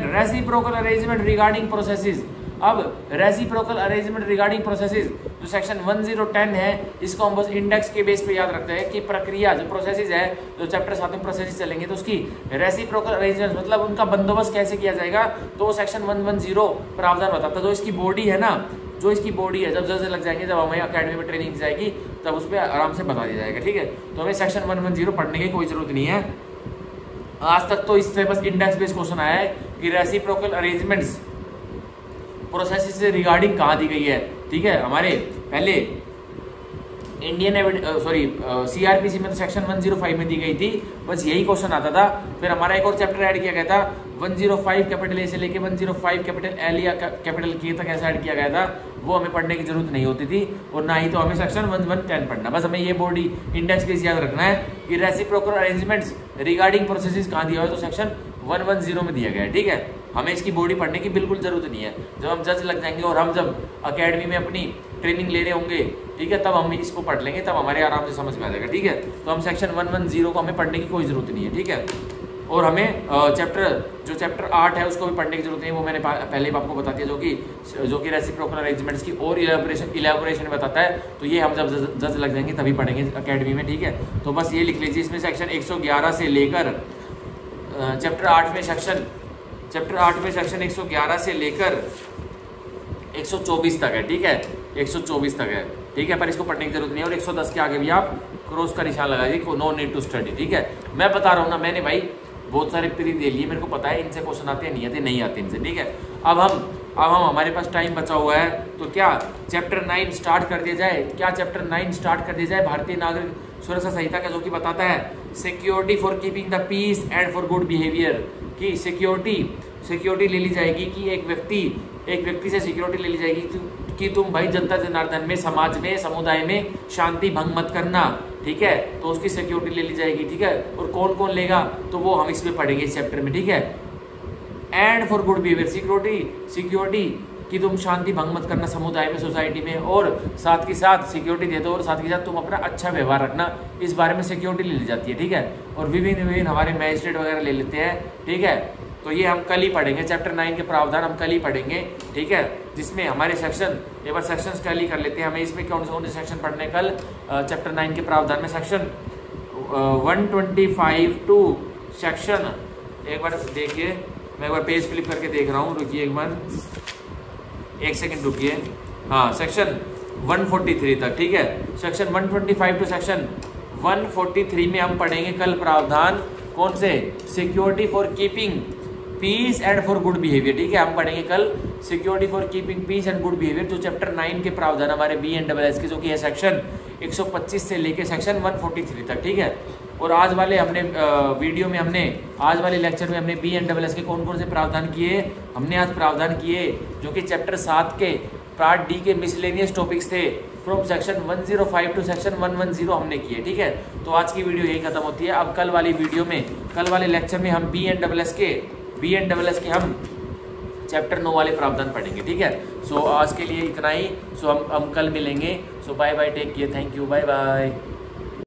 reciprocal arrangement regarding processes. अब रेसिप्रोकल अरेंजमेंट रिगार्डिंग प्रोसेसेस जो सेक्शन 110 है, इसको हम बस इंडेक्स के बेस पे याद रखते हैं कि प्रक्रिया जो प्रोसेसेस है, जो चैप्टर 7 में प्रोसेसेस चलेंगे तो उसकी रेसिप्रोकल अरेंजमेंट मतलब उनका बंदोबस्त कैसे किया जाएगा, तो वो सेक्शन 110 प्रावधान बताता है। जो इसकी बॉडी है ना, जो इसकी बॉडी है, जब जज लग जाएंगे, जब हमें अकेडमी में ट्रेनिंग दी जाएगी, तब उस पर आराम से बता दिया जाएगा, ठीक है। तो हमें सेक्शन 110 पढ़ने की कोई जरूरत नहीं है। आज तक तो इससे बस इंडेक्स बेस्ड क्वेश्चन आया है कि रेसिप्रोकल अरेंजमेंट्स प्रोसेस से रिगार्डिंग कहाँ दी गई है, ठीक है। हमारे पहले इंडियन सीआरपीसी में तो सेक्शन 105 में दी गई थी, बस यही क्वेश्चन आता था। फिर हमारा एक और चैप्टर ऐड किया गया था 105 कैपिटल ए से लेके 105 कैपिटल एल या कैपिटल के तक ऐसा ऐड किया गया था, वो हमें पढ़ने की जरूरत नहीं होती थी, और ना ही तो हमें सेक्शन 110 पढ़ना। बस हमें ये बॉडी इंडेक्स बेस याद रखना है कि रेसिप्रोकल अरेंजमेंट्स रिगार्डिंग प्रोसेसेस कहाँ दिया हुआ है, तो सेक्शन 110 में दिया गया है, ठीक है। हमें इसकी बॉडी पढ़ने की बिल्कुल जरूरत नहीं है। जब हम जज लग जाएंगे और हम जब अकेडमी में अपनी ट्रेनिंग ले रहे होंगे, ठीक है, तब हम इसको पढ़ लेंगे, तब हमारे आराम से समझ में आ जाएगा, ठीक है। तो हम सेक्शन 110 को हमें पढ़ने की कोई जरूरत नहीं है, ठीक है। और हमें चैप्टर 8 है उसको भी पढ़ने की जरूरत नहीं है, वो मैंने पहले ही आपको बता दिया, जो कि रेसिप्रोकल अरेंजमेंट्स की और इलेबोरेशन बताता है। तो ये हम जब जज लग जाएंगे तभी पढ़ेंगे अकेडमी में, ठीक है। तो बस ये लिख लीजिए, इसमें सेक्शन 111 से लेकर चैप्टर 8 में सेक्शन 111 से लेकर 124 तक है, ठीक है, 124 तक है, ठीक है। पर इसको पढ़ने की जरूरत नहीं है, और 110 के आगे भी आप क्रॉस का निशान लगाइए, नो नीड टू स्टडी, ठीक है। मैं बता रहा हूँ ना, मैंने भाई बहुत सारे प्री दे लिए, मेरे को पता है इनसे क्वेश्चन आते हैं, नहीं आते इनसे, ठीक है। अब हम हमारे पास टाइम बचा हुआ है, तो क्या चैप्टर 9 स्टार्ट कर दिया जाए, भारतीय नागरिक सुरक्षा संहिता का, जो कि बताता है security for keeping the peace and for good behaviour, की सिक्योरिटी ले ली जाएगी कि एक व्यक्ति से सिक्योरिटी ले ली जाएगी कि तुम भाई जनता जनार्दन में, समाज में, समुदाय में शांति भंग मत करना, ठीक है। तो उसकी सिक्योरिटी ले ली जाएगी, ठीक है। और कौन कौन लेगा, तो वो हम इसमें पढ़ेंगे इस चैप्टर में, ठीक है। And for good behaviour, security कि तुम शांति भंग मत करना समुदाय में, सोसाइटी में, और साथ के साथ सिक्योरिटी दे दो, और साथ के साथ तुम अपना अच्छा व्यवहार रखना, इस बारे में सिक्योरिटी ले ली जाती है, ठीक है। और विभिन्न हमारे मैजिस्ट्रेट वगैरह ले लेते हैं, ठीक है। तो ये हम कल ही पढ़ेंगे, चैप्टर 9 के प्रावधान हम कल ही पढ़ेंगे, ठीक है। जिसमें हमारे सेक्शन, एक बार सेक्शंस कल ही कर लेते हैं, हमें इसमें कौन से सेक्शन पढ़ने कल, चैप्टर 9 के प्रावधान में सेक्शन 125 टू सेक्शन, एक बार देखिए, मैं एक बार पेज फ्लिप करके देख रहा हूँ, रुकिए एक सेकंड रुकिए, हाँ, सेक्शन 143 तक, ठीक है। सेक्शन 125 टू सेक्शन 143 में हम पढ़ेंगे कल प्रावधान, कौन से, security for keeping peace and for good behaviour, ठीक है। हम पढ़ेंगे कल security for keeping peace and good behaviour, जो चैप्टर 9 के प्रावधान हमारे BNSS के, जो कि है सेक्शन 125 से लेके सेक्शन 143 तक, ठीक है। और आज वाले हमने वीडियो में हमने आज वाले लेक्चर में हमने BNSS के कौन कौन से प्रावधान किए, हमने आज प्रावधान किए जो कि चैप्टर 7 के पार्ट डी के मिसलेनियस टॉपिक्स थे फ्रॉम सेक्शन 105 टू सेक्शन 110 हमने किए। ठीक है, तो आज की वीडियो यही खत्म होती है। अब कल वाली वीडियो में, कल वाले लेक्चर में हम BNSS के हम चैप्टर 9 वाले प्रावधान पढ़ेंगे। ठीक है, सो आज के लिए इतना ही। सो हम कल मिलेंगे। So bye bye, take care, thank you, bye bye.